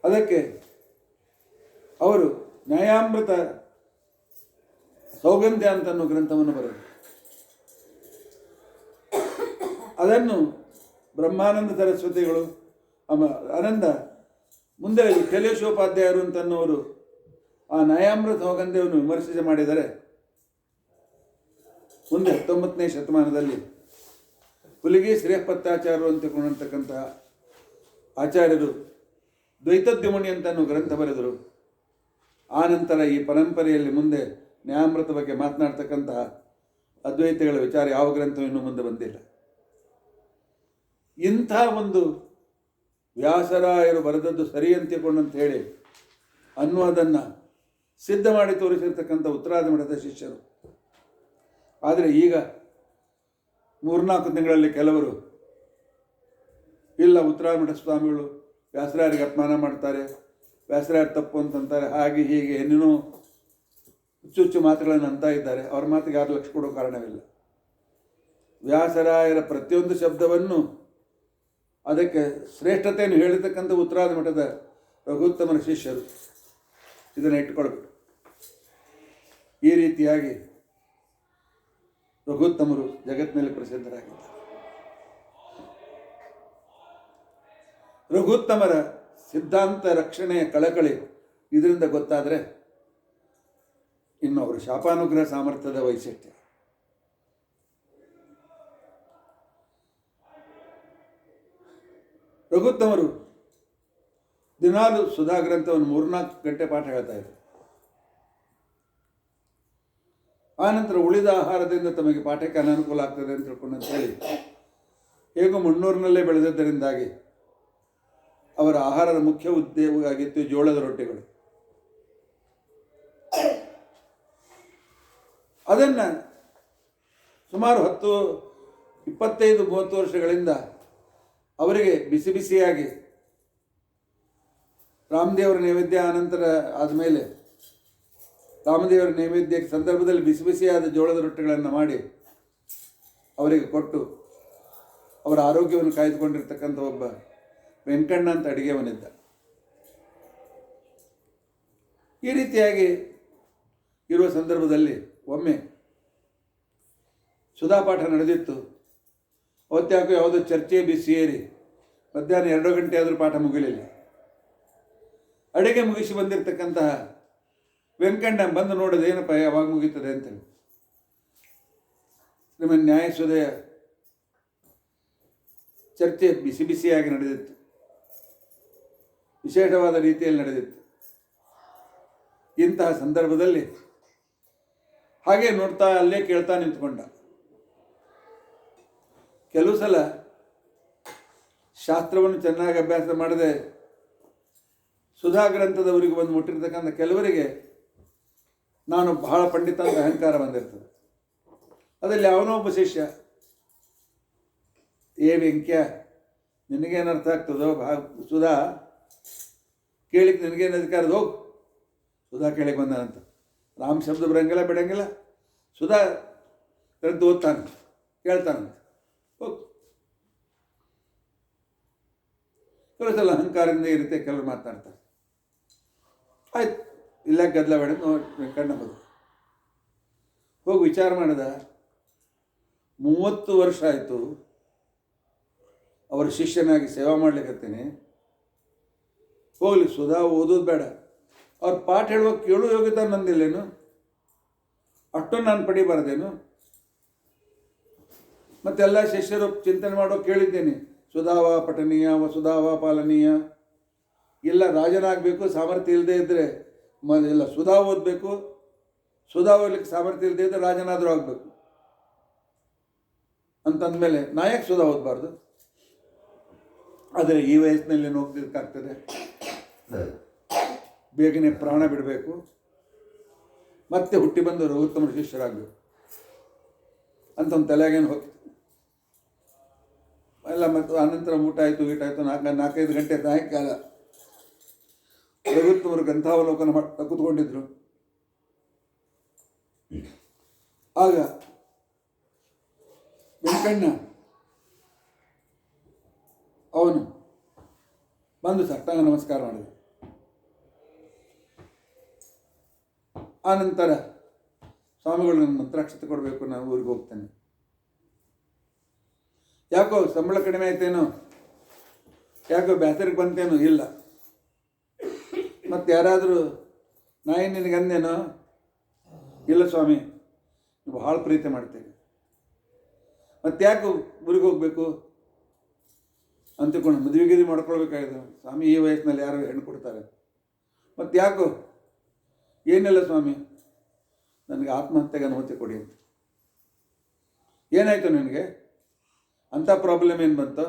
ಅದಕ್ಕೆ ಅವರು ನ್ಯಾಯಾಮೃತ ಸೌಗಂಧ್ಯ ಅಂತನ್ನೋ ಗ್ರಂಥವನ್ನು ಬರೆದರು. ಅದನ್ನು ಬ್ರಹ್ಮಾನಂದ ಸರಸ್ವತಿಗಳು ಆನಂದ ಮುಂದೆ ವಿಠಲೇಶೋಪಾಧ್ಯಾಯರು ಅಂತನ್ನೋರು ಆ ನ್ಯಾಯಾಮೃತ ಸೌಗಂಧ್ಯವನ್ನು ವಿಮರ್ಶೆ ಮಾಡಿದರೆ ಮುಂದೆ 19ನೇ ಶತಮಾನದಲ್ಲಿ ಹುಲಿಗಿ ಶ್ರೇಯಪತ್ತಾಚಾರ್ಯರು ಅಂತಕೊಂಡಂತಕ್ಕಂಥ ಆಚಾರ್ಯರು ದ್ವೈತದ್ಯುಮಣಿ ಅಂತನೂ ಗ್ರಂಥ ಬರೆದರು. ಆ ನಂತರ ಈ ಪರಂಪರೆಯಲ್ಲಿ ಮುಂದೆ ನ್ಯಾಯಾಮೃತ ಬಗ್ಗೆ ಮಾತನಾಡ್ತಕ್ಕಂತಹ ಅದ್ವೈತಗಳ ವಿಚಾರ ಯಾವ ಗ್ರಂಥವೂ ಇನ್ನೂ ಮುಂದೆ ಬಂದಿಲ್ಲ. ಇಂಥ ಒಂದು ವ್ಯಾಸರಾಯರು ಬರೆದದ್ದು ಸರಿ ಅಂತಿಕೊಂಡಂತ ಹೇಳಿ ಅನ್ನುವುದನ್ನು ಸಿದ್ಧ ಮಾಡಿ ತೋರಿಸಿರ್ತಕ್ಕಂಥ ಉತ್ತರಾದಿ ಮಠದ ಶಿಷ್ಯರು. ಆದರೆ ಈಗ 3-4 ತಿಂಗಳಲ್ಲಿ ಕೆಲವರು ಇಲ್ಲ ಉತ್ತರಾದಿ ಮಠ ಸ್ವಾಮಿಗಳು ವ್ಯಾಸರಾಯರಿಗೆ ಅಪಮಾನ ಮಾಡ್ತಾರೆ, ವ್ಯಾಸರಾಯರು ತಪ್ಪು ಅಂತಂತಾರೆ, ಹಾಗೆ ಹೀಗೆ ಏನೇನೋ ಹುಚ್ಚು ಮಾತುಗಳನ್ನು ಅಂತ ಇದ್ದಾರೆ. ಅವ್ರ ಮಾತಿಗೆ ಯಾರು ಲಕ್ಷ್ಯ ಕೊಡೋ ಕಾರಣವಿಲ್ಲ. ವ್ಯಾಸರಾಯರ ಪ್ರತಿಯೊಂದು ಶಬ್ದವನ್ನು ಅದಕ್ಕೆ ಶ್ರೇಷ್ಠತೆಯನ್ನು ಹೇಳಿರ್ತಕ್ಕಂಥ ಉತ್ತರಾದಿ ಮಠದ ರಘುತ್ತಮನ ಶಿಷ್ಯರು ಇದನ್ನು ಇಟ್ಟುಕೊಳ್ಬೇಕು. ಈ ರೀತಿಯಾಗಿ ರಘುತ್ತಮರು ಜಗತ್ತಿನಲ್ಲಿ ಪ್ರಸಿದ್ಧರಾಗಿದ್ದಾರೆ. ರಘುತ್ತಮರ ಸಿದ್ಧಾಂತ ರಕ್ಷಣೆಯ ಕಳಕಳಿ ಇದರಿಂದ ಗೊತ್ತಾದರೆ ಇನ್ನು ಅವರು ಶಾಪಾನುಗ್ರಹ ಸಾಮರ್ಥ್ಯದ ವೈಶಿಷ್ಟ್ಯ. ರಘುತ್ತಮರು ದಿನಾಲು ಸುಧಾ ಗ್ರಂಥವನ್ನು 3-4 ಗಂಟೆ ಪಾಠ ಹೇಳ್ತಾ ಇದ್ರು. ಆನಂತರ ಉಳಿದ ಆಹಾರದಿಂದ ತಮಗೆ ಪಾಠಕ್ಕೆ ಅನಾನುಕೂಲ ಆಗ್ತದೆ ಅಂತ ತಿಳ್ಕೊಂಡು ಹೇಳಿ ಹೇಗೂ ಮಣ್ಣೂರಿನಲ್ಲೇ ಬೆಳೆದದ್ದರಿಂದಾಗಿ ಅವರ ಆಹಾರದ ಮುಖ್ಯ ಉದ್ಯೋಗವಾಗಿತ್ತು ಜೋಳದ ರೊಟ್ಟಿಗಳು. ಅದನ್ನು ಸುಮಾರು 25-30 ವರ್ಷಗಳಿಂದ ಅವರಿಗೆ ಬಿಸಿ ಬಿಸಿಯಾಗಿ ರಾಮದೇವರ ನೈವೇದ್ಯ ಅನಂತರ ಆದಮೇಲೆ ರಾಮದೇವರ ನೈವೇದ್ಯ ಸಂದರ್ಭದಲ್ಲಿ ಬಿಸಿ ಬಿಸಿಯಾದ ಜೋಳದ ರೊಟ್ಟಿಗಳನ್ನು ಮಾಡಿ ಅವರಿಗೆ ಕೊಟ್ಟು ಅವರ ಆರೋಗ್ಯವನ್ನು ಕಾಯ್ದುಕೊಂಡಿರ್ತಕ್ಕಂಥ ಒಬ್ಬ ವೆಂಕಣ್ಣ ಅಂತ ಅಡಿಗೆವನಿದ್ದ. ಈ ರೀತಿಯಾಗಿ ಇರುವ ಸಂದರ್ಭದಲ್ಲಿ ಒಮ್ಮೆ ಸುಧಾಪಾಠ ನಡೆದಿತ್ತು. ಅವತ್ತ್ಯಾಕೋ ಯಾವುದೋ ಚರ್ಚೆ ಬಿಸಿ ಏರಿ ಮಧ್ಯಾಹ್ನ 2 ಗಂಟೆ ಆದರೂ ಪಾಠ ಮುಗಿಲಿಲ್ಲ. ಅಡುಗೆ ಮುಗಿಸಿ ಬಂದಿರತಕ್ಕಂತಹ ವೆಂಕಣ್ಣ ಬಂದು ನೋಡೋದು, ಏನಪ್ಪ ಯಾವಾಗ ಮುಗೀತದೆ ಅಂತೇಳಿ. ನಿಮ್ಮ ನ್ಯಾಯಸುದೆಯ ಚರ್ಚೆ ಬಿಸಿ ಬಿಸಿಯಾಗಿ ನಡೆದಿತ್ತು, ವಿಶೇಷವಾದ ರೀತಿಯಲ್ಲಿ ನಡೆದಿತ್ತು. ಇಂತಹ ಸಂದರ್ಭದಲ್ಲಿ ಹಾಗೆ ನೋಡ್ತಾ ಅಲ್ಲೇ ಕೇಳ್ತಾ ನಿಂತ್ಕೊಂಡ. ಕೆಲವು ಸಲ ಶಾಸ್ತ್ರವನ್ನು ಚೆನ್ನಾಗಿ ಅಭ್ಯಾಸ ಮಾಡದೆ ಸುಧಾ ಗ್ರಂಥದವರಿಗೆ ಬಂದು ಮುಟ್ಟಿರ್ತಕ್ಕಂಥ ಕೆಲವರಿಗೆ ನಾನು ಬಹಳ ಪಂಡಿತ ಅಂತ ಅಹಂಕಾರ ಬಂದಿರ್ತದೆ. ಅದರಲ್ಲಿ ಅವನೋ ಒಬ್ಬ ಶಿಷ್ಯ, ವೆಂಕ್ಯ ನಿನಗೇನು ಅರ್ಥ ಆಗ್ತದೋ ಸುಧಾ ಕೇಳಿಕ್ಕೆ ನಿನಗೇನು ಅಧಿಕಾರದ, ಹೋಗು ಸುಧಾ ಕೇಳಿಗೆ ಬಂದಾನಂತ. ರಾಮ ಶಬ್ದ ಬರಂಗಿಲ್ಲ ಬಿಡಂಗಿಲ್ಲ, ಸುಧಾ ಗ್ರಂಥ ಓದ್ತಾನೆ ಕೇಳ್ತಾನಂತ, ಹೋಗು. ಕೆಲವು ಸಲ ಅಹಂಕಾರದಿಂದ ಈ ರೀತಿ ಕೆಲವರು ಮಾತನಾಡ್ತಾರೆ. ಆಯ್ತು, ಇಲ್ಲ ಗದ್ದಲ ಬೇಡ, ಕಣ್ಣ ಹೋದ. ಹೋಗಿ ವಿಚಾರ ಮಾಡಿದ. 30 ವರ್ಷ ಆಯಿತು ಅವರ ಶಿಷ್ಯನಾಗಿ ಸೇವಾ ಮಾಡ್ಲಿಕ್ಕತ್ತೀನಿ. ಹೋಗ್ಲಿ, ಸುಧಾ ಓದೋದು ಬೇಡ, ಅವ್ರ ಪಾಠ ಹೇಳುವಾಗ ಕೇಳು ಯೋಗ್ಯತೆ ನಂದಿಲ್ಲೇನು, ಅಷ್ಟೊಂದು ನಾನು ಪಡಿಬಾರ್ದೇನು? ಮತ್ತೆಲ್ಲ ಶಿಷ್ಯರು ಚಿಂತನೆ ಮಾಡೋ ಕೇಳಿದ್ದೇನೆ, ಸುಧಾವ ಪಠನೀಯ ವಸುಧಾವ ಪಾಲನೀಯ. ಇಲ್ಲ ರಾಜನಾಗಬೇಕು, ಸಾಮರ್ಥ್ಯ ಇಲ್ಲದೆ ಇದ್ದರೆ ಇಲ್ಲ ಸುಧಾ ಓದಬೇಕು, ಸುಧಾ ಓದಲಿಕ್ಕೆ ಸಾಮರ್ಥ್ಯ ಇಲ್ಲದೆ ಇದ್ದರೆ ರಾಜನಾದರೂ ಆಗಬೇಕು ಅಂತಂದಮೇಲೆ ನಾಯಕ ಸುಧಾ ಓದಬಾರ್ದು. ಆದರೆ ಈ ವಯಸ್ಸಿನಲ್ಲಿ ಹೋಗ್ಲಿಕ್ಕಾಗ್ತದೆ, ಬೇಗನೆ ಪ್ರಾಣ ಬಿಡಬೇಕು, ಮತ್ತೆ ಹುಟ್ಟಿ ಬಂದವರು ಉತ್ತಮ ಶಿಷ್ಯರಾಗಬೇಕು ಅಂತ ಒಂದು ತಲೆಗೇನು ಹೋಗ್ತದೆ ಎಲ್ಲ. ಮತ್ತು ಆನಂತರ ಊಟ ಆಯಿತು, 4-5 ಗಂಟೆ ಸಾಯಂಕಾಲ ರಘುತ್ತಮರು ಗ್ರಂಥಾವಲೋಕನ ಮಾಡ್ತಾ ಕೂತ್ಕೊಂಡಿದ್ರು. ಆಗ ವೆಂಕಣ್ಣ ಅವನು ಬಂದು ಸಾಷ್ಟಾಂಗ ನಮಸ್ಕಾರ ಮಾಡಿದ. ಆನಂತರ ಸ್ವಾಮಿಗಳು ನನ್ನ ಮಂತ್ರಾಕ್ಷತೆ ಕೊಡಬೇಕು, ನಾನು ಊರಿಗೆ ಹೋಗ್ತೇನೆ. ಯಾಕೋ ಸಂಬಳ ಕಡಿಮೆ ಆಯ್ತೇನೋ, ಯಾಕೋ ಬೇಸರಿಗೆ ಬಂತೇನೋ? ಇಲ್ಲ. ಮತ್ತು ಯಾರಾದರೂ ನಾಯಿ ನಿನಗಂದೇನೋ? ಇಲ್ಲ ಸ್ವಾಮಿ, ನೀವು ಭಾಳ ಪ್ರೀತಿ ಮಾಡ್ತೇವೆ. ಮತ್ತು ಯಾಕೆ ಊರಿಗೆ ಹೋಗಬೇಕು ಅಂತಕೊಂಡು ಮದುವೆಗಿರಿ ಮಾಡ್ಕೊಳ್ಬೇಕಾಗಿದೆ ಸ್ವಾಮಿ, ಈ ವಯಸ್ಸಿನಲ್ಲಿ ಯಾರು ಹೆಣ್ಣು ಕೊಡ್ತಾರೆ? ಮತ್ತು ಯಾಕೋ? ಏನಿಲ್ಲ ಸ್ವಾಮಿ, ನನಗೆ ಆತ್ಮಹತ್ಯೆಗೆ ಅನುಮತಿ ಕೊಡಿ ಅಂತ. ಏನಾಯಿತು ನಿನಗೆ? ಅಂಥ ಪ್ರಾಬ್ಲಮ್ ಏನು ಬಂತು?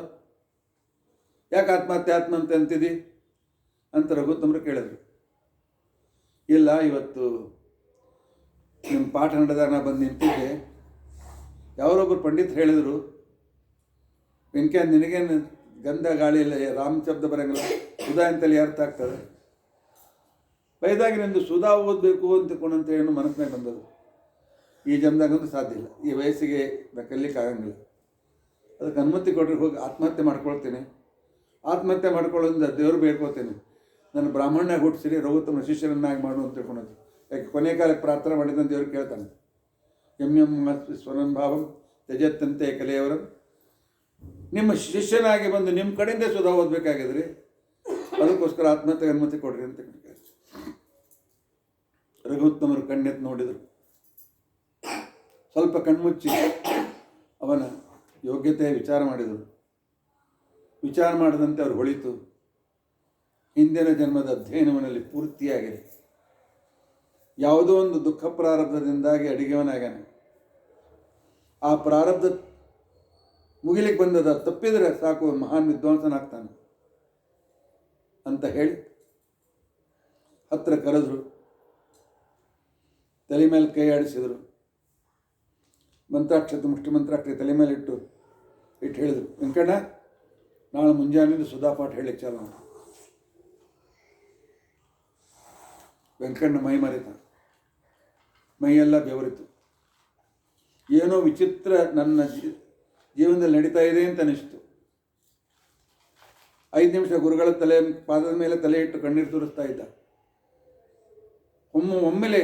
ಯಾಕೆ ಆತ್ಮಹತ್ಯೆ ಅಂತಿದ್ದಿ ಅಂತ ರಘುತ್ತಮರು ಕೇಳಿದ್ರು. ಇಲ್ಲ, ಇವತ್ತು ನಿಮ್ಮ ಪಾಠ ನಡೆದಾಗ ನಾ ಬಂದು ನಿಂತಿದ್ದೆ, ಯಾರೊಬ್ಬರು ಪಂಡಿತರು ಹೇಳಿದರು, ವೆಂಕ್ಯ ನಿನಗೇನು ಗಂಧ ಗಾಳಿ ಇಲ್ಲ, ರಾಮ ಶಬ್ದ ಬರೋಂಗಿಲ್ಲ, ಸುಧಾ ಅಂತಲ್ಲಿ ಅರ್ಥ ಆಗ್ತದೆ. ಬೈದಾಗ ನಿಂದು ಸುಧಾ ಓದಬೇಕು ಅಂತಕೊಂಡಂತ ಏನು ಮನಸ್ಸಿನಾಗ ಬಂದದು. ಈ ಜನ್ಮದಾಗಂತೂ ಸಾಧ್ಯ ಇಲ್ಲ, ಈ ವಯಸ್ಸಿಗೆ ನಾ ಕಲಿಲಿಕ್ಕೆ ಆಗಂಗಿಲ್ಲ. ಅದಕ್ಕೆ ಅನುಮತಿ ಕೊಟ್ಟರೆ ಹೋಗಿ ಆತ್ಮಹತ್ಯೆ ಮಾಡ್ಕೊಳ್ತೀನಿ. ಆತ್ಮಹತ್ಯೆ ಮಾಡ್ಕೊಳ್ಳೋದ್ರಿಂದ ದೇವರು ಬೇಡ್ಕೊಳ್ತೇನೆ, ನನ್ನ ಬ್ರಾಹ್ಮಣ ಹುಟ್ಟಿಸಿರಿ, ರಘುತ್ತಮ ಶಿಷ್ಯರನ್ನಾಗಿ ಮಾಡು ಅಂತ ತಿಳ್ಕೊಳೋದು. ಯಾಕೆ ಕೊನೆ ಕಾಲಕ್ಕೆ ಪ್ರಾರ್ಥನೆ ಮಾಡಿದಂತ ದೇವರು ಕೇಳ್ತಾನೆ. ಎಂ ಸ್ವರನ್ ಭಾವಂ ತ್ಯಜತ್ತಂತೆ ಕಲೆಯವರನ್ನು. ನಿಮ್ಮ ಶಿಷ್ಯನಾಗಿ ಬಂದು ನಿಮ್ಮ ಕಡೆಯಿಂದ ಸುಧಾ ಓದಬೇಕಾಗಿದ್ರಿ, ಅದಕ್ಕೋಸ್ಕರ ಆತ್ಮಹತ್ಯೆಗೆ ಅನುಮತಿ ಕೊಡ್ರಿ ಅಂತ ಕೇಳ್ತಾರೆ. ರಘುತ್ತಮರು ಕಣ್ಣೆತ್ತು ನೋಡಿದರು. ಸ್ವಲ್ಪ ಕಣ್ಮುಚ್ಚಿ ಅವನ ಯೋಗ್ಯತೆ ವಿಚಾರ ಮಾಡಿದರು. ವಿಚಾರ ಮಾಡದಂತೆ ಅವರು ಹೊಳಿತು, ಹಿಂದಿನ ಜನ್ಮದ ಅಧ್ಯಯನವನಲ್ಲಿ ಪೂರ್ತಿಯಾಗಿದೆ. ಯಾವುದೋ ಒಂದು ದುಃಖ ಪ್ರಾರಬ್ಧದಿಂದಾಗಿ ಅಡಿಗೆವನಾಗ್ಯಾನೆ. ಆ ಪ್ರಾರಬ್ಧ ಮುಗಿಲಿಕ್ಕೆ ಬಂದದ, ತಪ್ಪಿದರೆ ಸಾಕು ಮಹಾನ್ ವಿದ್ವಾಂಸನಾಗ್ತಾನೆ ಅಂತ ಹೇಳಿ ಹತ್ತಿರ ಕರೆದ್ರು. ತಲೆ ಮೇಲೆ ಕೈ ಆಡಿಸಿದರು. ಮಂತ್ರಾಕ್ಷತೆ ಮುಷ್ಟಿ ಮಂತ್ರಾಕ್ಷತೆ ತಲೆ ಮೇಲೆ ಇಟ್ಟು ಹೇಳಿದರು, ವೆಂಕಣ್ಣ ನಾಳೆ ಮುಂಜಾನೆಯಿಂದ ಸುಧಾಪಾಠ ಹೇಳಲಿಕ್ಕೆ ಚಾಲು ಮಾಡಿ. ವೆಂಕಣ್ಣ ಮೈ ಮರೆತ, ಮೈಯೆಲ್ಲ ಬೆವರಿತು. ಏನೋ ವಿಚಿತ್ರ ನನ್ನ ಜೀವನದಲ್ಲಿ ನಡೀತಾ ಇದೆ ಅಂತ ಅನಿಸ್ತು. 5 ನಿಮಿಷ ಗುರುಗಳ ಪಾದದ ಮೇಲೆ ತಲೆ ಇಟ್ಟು ಕಣ್ಣೀರು ತೋರಿಸ್ತಾ ಇದ್ದ. ಒಮ್ಮೆಲೆ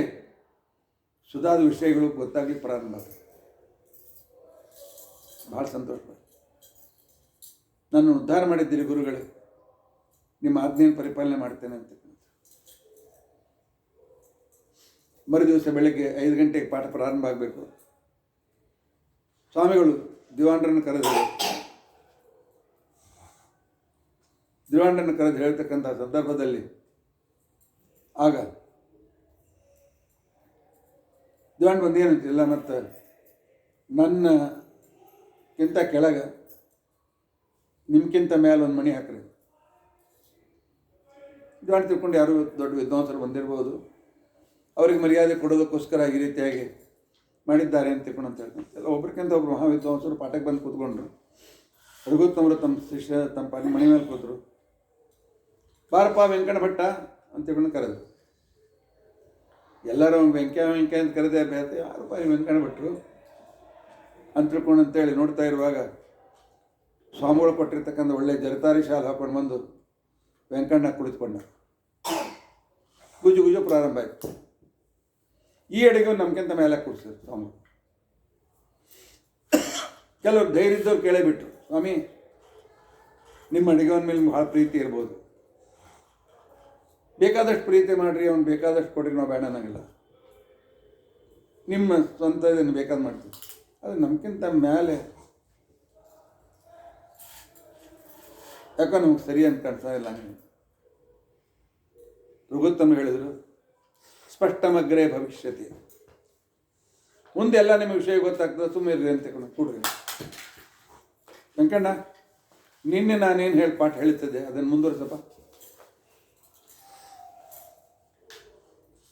ಸುಧಾದ ವಿಷಯಗಳು ಗೊತ್ತಾಗ್ಲಿಕ್ಕೆ ಪ್ರಾರಂಭ ಆಗುತ್ತೆ. ಭಾಳ ಸಂತೋಷ. ನನ್ನ ಉದ್ಧಾರ ಮಾಡಿದ್ದೀರಿ ಗುರುಗಳೇ, ನಿಮ್ಮ ಆಜ್ಞೆಯನ್ನು ಪರಿಪಾಲನೆ ಮಾಡ್ತೇನೆ ಅಂತ. ಮರುದಿವಸ ಬೆಳಗ್ಗೆ 5 ಗಂಟೆಗೆ ಪಾಠ ಪ್ರಾರಂಭ ಆಗಬೇಕು. ಸ್ವಾಮಿಗಳು ದಿವಾಣರನ್ನು ಕರೆದು ಹೇಳ್ತಕ್ಕಂಥ ಸಂದರ್ಭದಲ್ಲಿ ಆಗ ದಿವಾಣ ಬಂದು ಏನಂತಿಲ್ಲ, ಮತ್ತು ನನ್ನಕ್ಕಿಂತ ಕೆಳಗೆ ನಿಮ್ಗಿಂತ ಮೇಲೆ ಒಂದು ಮಣಿ ಹಾಕ್ರಿ. ದಿವಾಣ ತಿಳ್ಕೊಂಡು ಯಾರು ದೊಡ್ಡ ವಿದ್ವಾಂಸರು ಬಂದಿರ್ಬೋದು, ಅವ್ರಿಗೆ ಮರ್ಯಾದೆ ಕೊಡೋದಕ್ಕೋಸ್ಕರ ಈ ರೀತಿಯಾಗಿ ಮಾಡಿದ್ದಾರೆ ಅಂತ ತಿಳ್ಕೊಂಡು ಅಂತ ಹೇಳ್ತಾರೆ. ಒಬ್ರಿಗಿಂತ ಒಬ್ಬರು ಮಹಾವಿದ್ವಾಂಸರು ಪಾಠಕ್ಕೆ ಬಂದು ಕೂತ್ಕೊಂಡ್ರು. ರಘುತ್ತಮರು ತಮ್ಮ ಶಿಷ್ಯ ತಮ್ಮ ಮನೆ ಮೇಲೆ ಕೂತರು. ಬಾರಪ್ಪ ವೆಂಕಣ್ಣ ಭಟ್ಟ ಅಂತ ತಿಳ್ಕೊಂಡು ಕರೆದು, ಎಲ್ಲರೂ ವೆಂಕ್ಯ ಅಂತ ಕರೆದೇ ಬೇರೆ, ಯಾರಪ್ಪ ವೆಂಕಣ್ಣ ಭಟ್ರು ಅಂತ ತಿಳ್ಕೊಂಡು ಅಂತೇಳಿ ನೋಡ್ತಾ ಇರುವಾಗ ಸ್ವಾಮಿಗಳು ಕೊಟ್ಟಿರ್ತಕ್ಕಂಥ ಒಳ್ಳೆ ಜರತಾರಿ ಶಾಲೆ ಹಾಕೊಂಡು ಬಂದು ವೆಂಕಣ್ಣ ಕುಳಿತುಕೊಂಡ. ಗುಜು ಪ್ರಾರಂಭ ಆಯಿತು. ಈ ಅಡಿಗೆ ನಮ್ಗಿಂತ ಮೇಲೆ ಕೂಡಿಸಿದ್ರು ಸ್ವಾಮಿ. ಕೆಲವರು ಧೈರ್ಯ ಇದ್ದವ್ರು ಕೇಳೇ ಬಿಟ್ರು, ಸ್ವಾಮಿ ನಿಮ್ಮ ಅಡಿಗೆವನ ಮೇಲೆ ಭಾಳ ಪ್ರೀತಿ ಇರ್ಬೋದು, ಬೇಕಾದಷ್ಟು ಪ್ರೀತಿ ಮಾಡಿರಿ, ಅವ್ನು ಬೇಕಾದಷ್ಟು ಕೊಡ್ರಿ, ನಾವು ಬೇಡ ಅನ್ನಂಗಿಲ್ಲ, ನಿಮ್ಮ ಸ್ವಂತ ಇದನ್ನು ಬೇಕಾದ ಮಾಡ್ತೀವಿ. ಅದು ನಮ್ಗಿಂತ ಮೇಲೆ ಯಾಕೋ ನಮ್ಗೆ ಸರಿ ಅಂತ ಕಾಣಿಸ್ತಾ ಇಲ್ಲ. ನೀವು ರಘುತ್ತಮ ಹೇಳಿದರು, ಸ್ಪಷ್ಟಮಗ್ರೇ ಭವಿಷ್ಯತಿ, ಮುಂದೆಲ್ಲ ನಿಮ್ಮ ವಿಷಯ ಗೊತ್ತಾಗ್ತದೆ, ಸುಮ್ಮನೆ ಅಂತ ಕೂಡ್ರಿ. ವೆಂಕಣ್ಣ ನಿನ್ನೆ ನಾನೇನು ಹೇಳಿ ಪಾಠ ಹೇಳ್ತಿದ್ದೆ ಅದನ್ನು ಮುಂದುವರಿಸಪ್ಪ.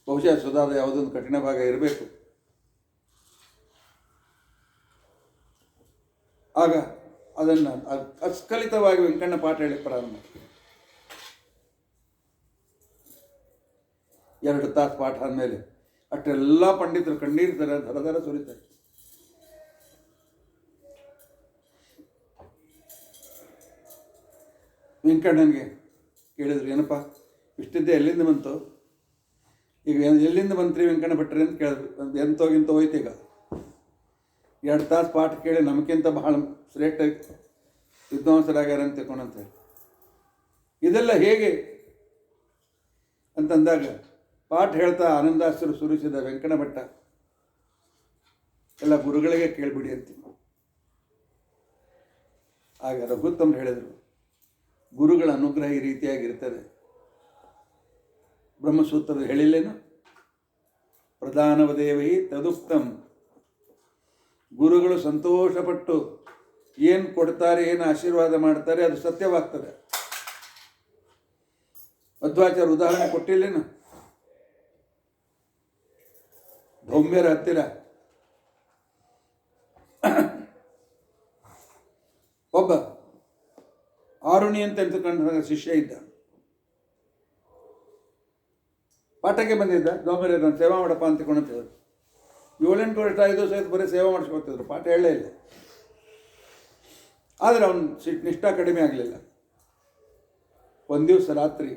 ಬಹುಶಃ ಸುಧಾದ ಯಾವುದೊಂದು ಕಠಿಣ ಭಾಗ ಇರಬೇಕು. ಆಗ ಅದನ್ನು ಅಸ್ಖಲಿತವಾಗಿ ವೆಂಕಣ್ಣ ಪಾಠ ಹೇಳಿ ಪ್ರಾರಂಭ. 2 ತಾಸು ಪಾಠ ಆದಮೇಲೆ ಅಷ್ಟೆಲ್ಲ ಪಂಡಿತರು ಕಣ್ಣೀರು ಧರ ಸುರಿತಾರೆ. ವೆಂಕಣ್ಣನಿಗೆ ಕೇಳಿದ್ರು, ಏನಪ್ಪ ಇಷ್ಟಿದ್ದೆ ಎಲ್ಲಿಂದ ಬಂತು, ಈಗ ಎಲ್ಲಿಂದ ಬಂತ್ರಿ ವೆಂಕಣ್ಣ ಭಟ್ರಿ ಅಂತ ಕೇಳಿದ್ರು. ಎಂತೋಗಿಂತ ಹೋಯ್ತು. ಈಗ 2 ತಾಸು ಪಾಠ ಕೇಳಿ ನಮಗಿಂತ ಬಹಳ ಶ್ರೇಷ್ಠ ವಿದ್ವಾಂಸರಾಗ್ಯಾರ ಅಂತ ತಿಳ್ಕೊಂಡಂತೇಳಿ, ಇದೆಲ್ಲ ಹೇಗೆ ಅಂತಂದಾಗ ಪಾಠ ಹೇಳ್ತಾ ಆನಂದಾಶ್ರು ಸುರಿಸಿದ ವೆಂಕಣ್ಣ ಭಟ್ಟ ಎಲ್ಲ ಗುರುಗಳಿಗೆ ಕೇಳಿಬಿಡಿ ಅಂತ. ಆಗ ರಘುತ್ತಮರು ಹೇಳಿದರು, ಗುರುಗಳ ಅನುಗ್ರಹ ಈ ರೀತಿಯಾಗಿರ್ತದೆ. ಬ್ರಹ್ಮಸೂತ್ರದ ಹೇಳಿಲ್ಲೇನು, ಪ್ರಧಾನವದೇವೈ ತದುಕ್ತಂ, ಗುರುಗಳು ಸಂತೋಷಪಟ್ಟು ಏನು ಕೊಡ್ತಾರೆ, ಏನು ಆಶೀರ್ವಾದ ಮಾಡ್ತಾರೆ ಅದು ಸತ್ಯವಾಗ್ತದೆ. ಮಧ್ವಾಚಾರ್ಯ ಉದಾಹರಣೆ ಕೊಟ್ಟಿಲ್ಲೇನು, ಧೌಮ್ಯರ ಹತ್ತಿರ ಒಬ್ಬ ಆರುಣಿ ಅಂತ ಎಂತುಕೊಂಡ ಶಿಷ್ಯ ಇದ್ದ. ಪಾಠಕ್ಕೆ ಬಂದಿದ್ದ. ಧೌಮ್ಯರ ನಾನು ಸೇವಾ ಮಾಡಪ್ಪ ಅಂತಕೊಂಡಂತಿದ್ರು. 7-8 ವರ್ಷ 5 ವರ್ಷ ಆಯ್ತು ಬರೀ ಸೇವೆ ಮಾಡಿಸ್ಕೊತಿದ್ರು, ಪಾಠ ಹೇಳಲೇ ಇಲ್ಲ. ಆದರೆ ಅವನು ನಿಷ್ಠಾ ಕಡಿಮೆ ಆಗಲಿಲ್ಲ. ಒಂದು ದಿವಸ ರಾತ್ರಿ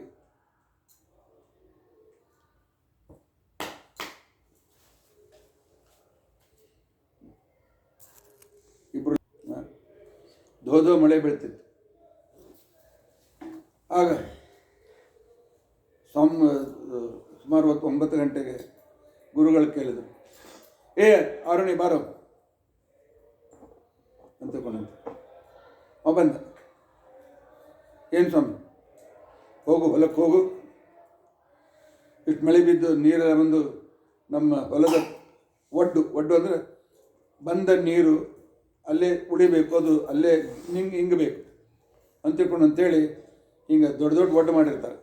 ಇಬ್ಬರು ಧೋ ಮಳೆ ಬೀಳ್ತಿತ್ತು. ಆಗ ಸುಮಾರು 9 ಗಂಟೆಗೆ ಗುರುಗಳು ಕೇಳಿದರು, ಏ ಆರುಣಿ ಬಾರೋ ಅಂತಕೊಂಡಂತೆ. ಬಂದ. ಏನು ಸ್ವಾಮಿ, ಹೋಗು ಹೊಲಕ್ಕೆ ಹೋಗು, ಇಷ್ಟು ಮಳೆ ಬಿದ್ದು ನೀರೆಲ್ಲ ಬಂದು ನಮ್ಮ ಹೊಲದ ಒಡ್ಡು ಅಂದರೆ ಬಂದ ನೀರು ಅಲ್ಲೇ ಉಳಿಬೇಕು, ಅದು ಅಲ್ಲೇ ಹಿಂಗಬೇಕು ಅಂತಿಳ್ಕೊಂಡು ಅಂತೇಳಿ ಹಿಂಗೆ ದೊಡ್ಡ ಒಡ್ಡು ಮಾಡಿರ್ತಾರೆ.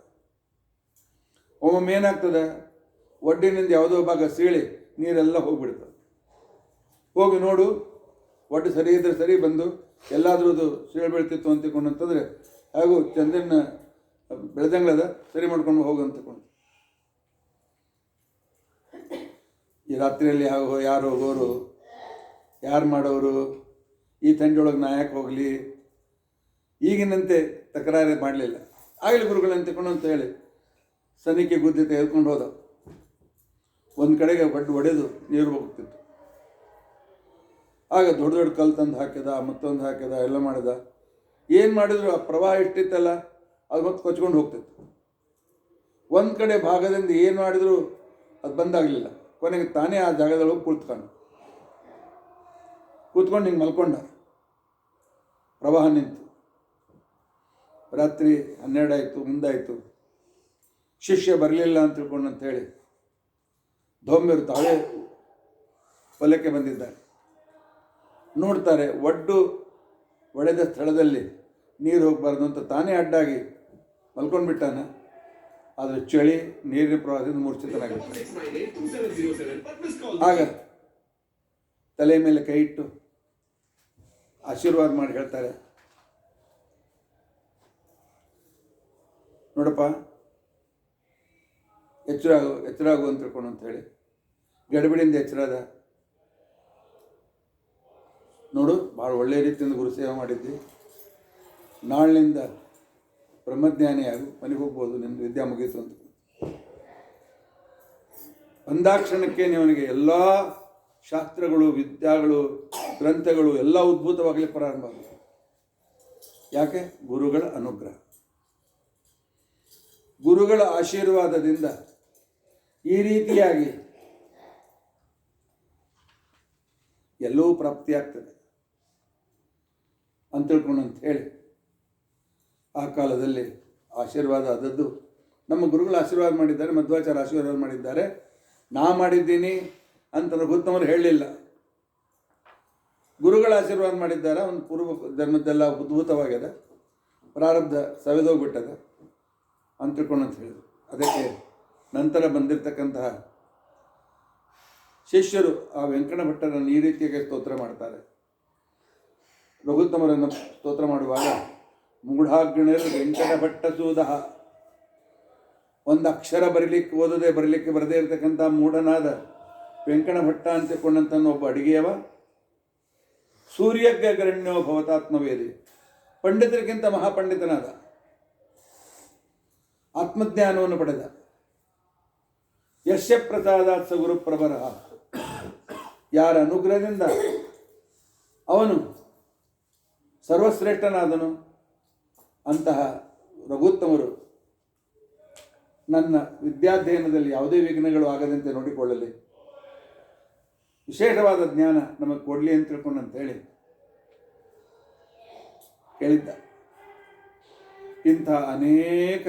ಒಮ್ಮೊಮ್ಮೆ ಏನಾಗ್ತದೆ, ಒಡ್ಡಿನಿಂದ ಯಾವುದೋ ಭಾಗ ಸೀಳಿ ನೀರೆಲ್ಲ ಹೋಗ್ಬಿಡ್ತದೆ. ಹೋಗಿ ನೋಡು, ಒಟ್ಟು ಸರಿ ಇದ್ರೆ ಸರಿ, ಬಂದು ಎಲ್ಲಾದರೂ ಅದು ಸೀಳು ಬೀಳ್ತಿತ್ತು ಅಂತಕೊಂಡಂತಂದರೆ ಹಾಗೂ ಚಂದ್ರನ ಬೆಳೆದಂಗಳದ ಸರಿ ಮಾಡ್ಕೊಂಡು ಹೋಗು ಅಂತಕೊಂಡು. ಈ ರಾತ್ರಿಯಲ್ಲಿ ಯಾರು ಹೋಗೋರು, ಯಾರು ಮಾಡೋರು, ಈ ತಂಡೊಳಗೆ ನಾ ಯಾಕೆ ಹೋಗಲಿ, ಈಗಿನಂತೆ ತಕರಾರು ಮಾಡಲಿಲ್ಲ. ಆಗಲಿ ಗುರುಗಳಂತ ತಗೊಂಡು ಅಂತ ಹೇಳಿ ಸನಿಕೆ ಗುದ್ದಿ ತೆಗೆದುಕೊಂಡು ಹೋದ. ಒಂದು ಕಡೆಗೆ ಬಡ್ಡು ಹೊಡೆದು ನೀರು ಹೋಗ್ತಿತ್ತು. ಆಗ ದೊಡ್ಡ ದೊಡ್ಡ ಕಲ್ಲು ತಂದು ಹಾಕಿದ, ಮತ್ತೊಂದು ಹಾಕಿದ, ಎಲ್ಲ ಮಾಡಿದ. ಏನು ಮಾಡಿದ್ರು ಆ ಪ್ರವಾಹ ಇಷ್ಟಿತ್ತಲ್ಲ, ಅದು ಮತ್ತೆ ಕೊಚ್ಕೊಂಡು ಹೋಗ್ತಿತ್ತು. ಒಂದು ಕಡೆ ಭಾಗದಿಂದ ಏನು ಮಾಡಿದ್ರು ಅದು ಬಂದಾಗಲಿಲ್ಲ. ಕೊನೆಗೆ ತಾನೇ ಆ ಜಾಗದೊಳಗೆ ಕೂತ್ಕೊಂಡು ಹಿಂಗೆ ಮಲ್ಕೊಂಡ. ಪ್ರವಾಹ ನಿಂತು ರಾತ್ರಿ 12 ಆಯಿತು, ಮುಂದಾಯಿತು. ಶಿಷ್ಯ ಬರಲಿಲ್ಲ ಅಂತ ತಿಳ್ಕೊಂಡು ಅಂತೇಳಿ ಧೌಮ್ಯರು ತಾವೇ ಹೊಲಕ್ಕೆ ಬಂದಿದ್ದಾರೆ. ನೋಡ್ತಾರೆ, ಒಡ್ಡು ಒಡೆದ ಸ್ಥಳದಲ್ಲಿ ನೀರು ಹೋಗಬಾರ್ದು ಅಂತ ತಾನೇ ಅಡ್ಡಾಗಿ ಮಲ್ಕೊಂಡ್ಬಿಟ್ಟಾನ. ಆದರೆ ಚಳಿ ನೀರಿನ ಪ್ರವಾಹದಿಂದ ಮೂರ್ಛಿತನಾಗಿರ್ತಾನೆ. ಆಗ ತಲೆ ಮೇಲೆ ಕೈ ಇಟ್ಟು ಆಶೀರ್ವಾದ ಮಾಡಿ ಹೇಳ್ತಾರೆ, ನೋಡಪ್ಪ ಎಚ್ಚರಾಗು ಅಂತ ತಿಳ್ಕೊಂಡು ಅಂತ ಹೇಳಿ ಗಡಿಬಿಡಿಯಿಂದ ಎಚ್ಚರಾದ. ನೋಡು, ಭಾಳ ಒಳ್ಳೆಯ ರೀತಿಯಿಂದ ಗುರು ಸೇವೆ ಮಾಡಿದ್ವಿ. ನಾಳಿನಿಂದ ಬ್ರಹ್ಮಜ್ಞಾನಿಯಾಗು, ಮನೆಗೆ ಹೋಗ್ಬೋದು, ನಿನ್ನ ವಿದ್ಯೆ ಮುಗೀತು ಅಂತ. ಅಂದಾಕ್ಷಣಕ್ಕೆ ನಿವನಿಗೆ ಎಲ್ಲ ಶಾಸ್ತ್ರಗಳು, ವಿದ್ಯಾಗಳು, ಗ್ರಂಥಗಳು ಎಲ್ಲ ಉದ್ಭೂತವಾಗಲಿಕ್ಕೆ ಪ್ರಾರಂಭ ಆಗುತ್ತೆ. ಯಾಕೆ? ಗುರುಗಳ ಅನುಗ್ರಹ, ಗುರುಗಳ ಆಶೀರ್ವಾದದಿಂದ ಈ ರೀತಿಯಾಗಿ ಎಲ್ಲವೂ ಪ್ರಾಪ್ತಿಯಾಗ್ತದೆ ಅಂತ ತಿಳ್ಕೊಂಡು ಅಂತ ಹೇಳಿ ಆ ಕಾಲದಲ್ಲಿ ಆಶೀರ್ವಾದ ಆದದ್ದು. ನಮ್ಮ ಗುರುಗಳು ಆಶೀರ್ವಾದ ಮಾಡಿದ್ದಾರೆ, ಮಧ್ವಾಚಾರ್ಯ ಆಶೀರ್ವಾದ ಮಾಡಿದ್ದಾರೆ. ನಾ ಮಾಡಿದ್ದೀನಿ ಅಂತ ರಘುತ್ತಮರು ಹೇಳಲಿಲ್ಲ. ಗುರುಗಳ ಆಶೀರ್ವಾದ ಮಾಡಿದ್ದಾರೆ. ಒಂದು ಪೂರ್ವ ಧರ್ಮದ್ದೆಲ್ಲ ಉದ್ಭೂತವಾಗ್ಯದ, ಪ್ರಾರಬ್ಧ ಸವೆದೋಗ್ಬಿಟ್ಟದ ಅಂತ ತಿಳ್ಕೊಂಡು ಅಂತ ಹೇಳಿದ್ರು. ಅದಕ್ಕೆ ನಂತರ ಬಂದಿರತಕ್ಕಂತಹ ಶಿಷ್ಯರು ಆ ವೆಂಕಟ ಭಟ್ಟರನ್ನು ಈ ರೀತಿಯಾಗಿ ಸ್ತೋತ್ರ ಮಾಡ್ತಾರೆ. ರಘುತ್ತಮರನ್ನು ಸ್ತೋತ್ರ ಮಾಡುವಾಗ ಮೂಢಾಗ್ನಿರ್ ವೆಂಕಟ ಭಟ್ಟ ಸೂದಃ, ಒಂದು ಅಕ್ಷರ ಬರಲಿಕ್ಕೆ ಬರದೇ ಇರತಕ್ಕಂಥ ಮೂಢನಾದ ವೆಂಕಟ ಭಟ್ಟ ಅಂತಕೊಂಡಂತ ಒಬ್ಬ ಅಡಿಗೆಯವ. ಸೂರ್ಯಜ್ಞ ಗರಣ್ಯೋ ಭವತಾತ್ಮವೇದಿ, ಪಂಡಿತರಿಗಿಂತ ಮಹಾಪಂಡಿತನಾದ, ಆತ್ಮಜ್ಞಾನವನ್ನು ಪಡೆದ. ಯಶ್ಯ ಪ್ರಸಾದಾತ್ ಸ ಗುರು ಪ್ರಭರ, ಯಾರ ಅನುಗ್ರಹದಿಂದ ಅವನು ಸರ್ವಶ್ರೇಷ್ಠನಾದನು ಅಂತಹ ರಘುತ್ತಮರು ನನ್ನ ವಿದ್ಯಾಧ್ಯಯನದಲ್ಲಿ ಯಾವುದೇ ವಿಘ್ನಗಳು ಆಗದಂತೆ ನೋಡಿಕೊಳ್ಳಲಿ, ವಿಶೇಷವಾದ ಜ್ಞಾನ ನಮಗೆ ಕೊಡಲಿ ಅಂತ ತಿಳ್ಕೊಂಡು ಅಂತೇಳಿ ಕೇಳಿದ್ದ. ಇಂಥ ಅನೇಕ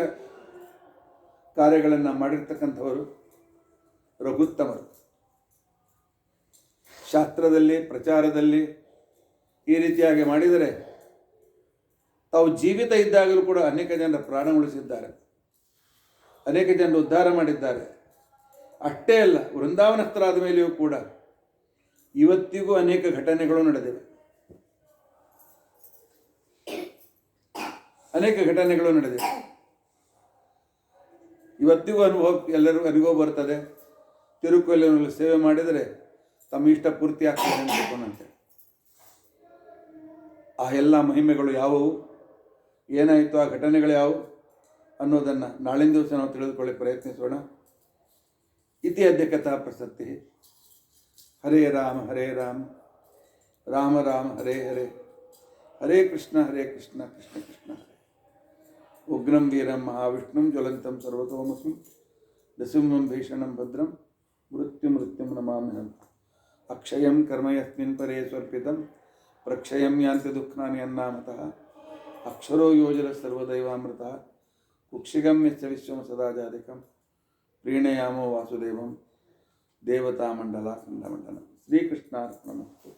ಕಾರ್ಯಗಳನ್ನು ಮಾಡಿರ್ತಕ್ಕಂಥವರು ರಘುತ್ತಮರು. ಶಾಸ್ತ್ರದಲ್ಲಿ, ಪ್ರಚಾರದಲ್ಲಿ ಈ ರೀತಿಯಾಗಿ ಮಾಡಿದರೆ ತಾವು ಜೀವಿತ ಇದ್ದಾಗಲೂ ಕೂಡ ಅನೇಕ ಜನರ ಪ್ರಾಣ ಉಳಿಸಿದ್ದಾರೆ, ಅನೇಕ ಜನರು ಉದ್ಧಾರ ಮಾಡಿದ್ದಾರೆ. ಅಷ್ಟೇ ಅಲ್ಲ, ವೃಂದಾವನಸ್ಥರಾದ ಮೇಲೆಯೂ ಕೂಡ ಇವತ್ತಿಗೂ ಅನೇಕ ಘಟನೆಗಳು ನಡೆದಿವೆ. ಇವತ್ತಿಗೂ ಎಲ್ಲರಿಗೂ ಬರ್ತದೆ. ತಿರುಕೊಲ್ಲಿನಲ್ಲಿ ಸೇವೆ ಮಾಡಿದರೆ ತಮ್ಮ ಇಷ್ಟ ಪೂರ್ತಿ ಆಗ್ತದೆ ಅಂತಕೊಂಡಂತೆ. ಆ ಎಲ್ಲ ಮಹಿಮೆಗಳು ಯಾವುವು, ಏನಾಯಿತು, ಆ ಘಟನೆಗಳು ಯಾವುವು ಅನ್ನೋದನ್ನು ನಾಳಿನ ದಿವಸ ನಾವು ತಿಳಿದುಕೊಳ್ಳಿ ಪ್ರಯತ್ನಿಸೋಣ. ಇತಿ ಅದ್ಯ ಕಥಾ ಪ್ರಸಕ್ತಿ. ಹರೇ ರಾಮ ರಾಮ ರಾಮ ಹರೇ ಹರೇ, ಹರೇ ಕೃಷ್ಣ ಕೃಷ್ಣ ಕೃಷ್ಣ ಹರೇ. ಉಗ್ರಂ ವೀರಂ ಮಹಾವಿಷ್ಣುಂ ಜ್ವಲಂತಂ ಸರ್ವತೋಮುಖಂ ನೃಸಿಂಹಂ ಭೀಷಣಂ ಭದ್ರಂ ಮೃತ್ಯುಂ ನಮಾಮ್ಯಹಂ. ಅಕ್ಷಯಂ ಕರ್ಮ ಯಸ್ಮಿನ್ ಪರೇ ಸ್ವರ್ಪಿತಂ ಪ್ರಕ್ಷಯಂ ಯಾಂತಿ ದುಃಖಾನಿ ಅನ್ನಾಮತಃ. ಅಕ್ಷರೋ ಯೋಜನ ಸರ್ವದೈವಾಮೃತಃ ಕುಕ್ಷಿಗಂ ಯಶ್ಚ ವಿಶ್ವಂ ಸದಾ ಜಾಧಿಕಂ. ಪ್ರೀಣಯಾಮೋ ವಾಸುದೇವಂ ದೇವತಾಮಂಡಲ ಖಂಡಮಂಡಲಂ. ಶ್ರೀಕೃಷ್ಣಾರ್ಪಣಮಸ್ತು.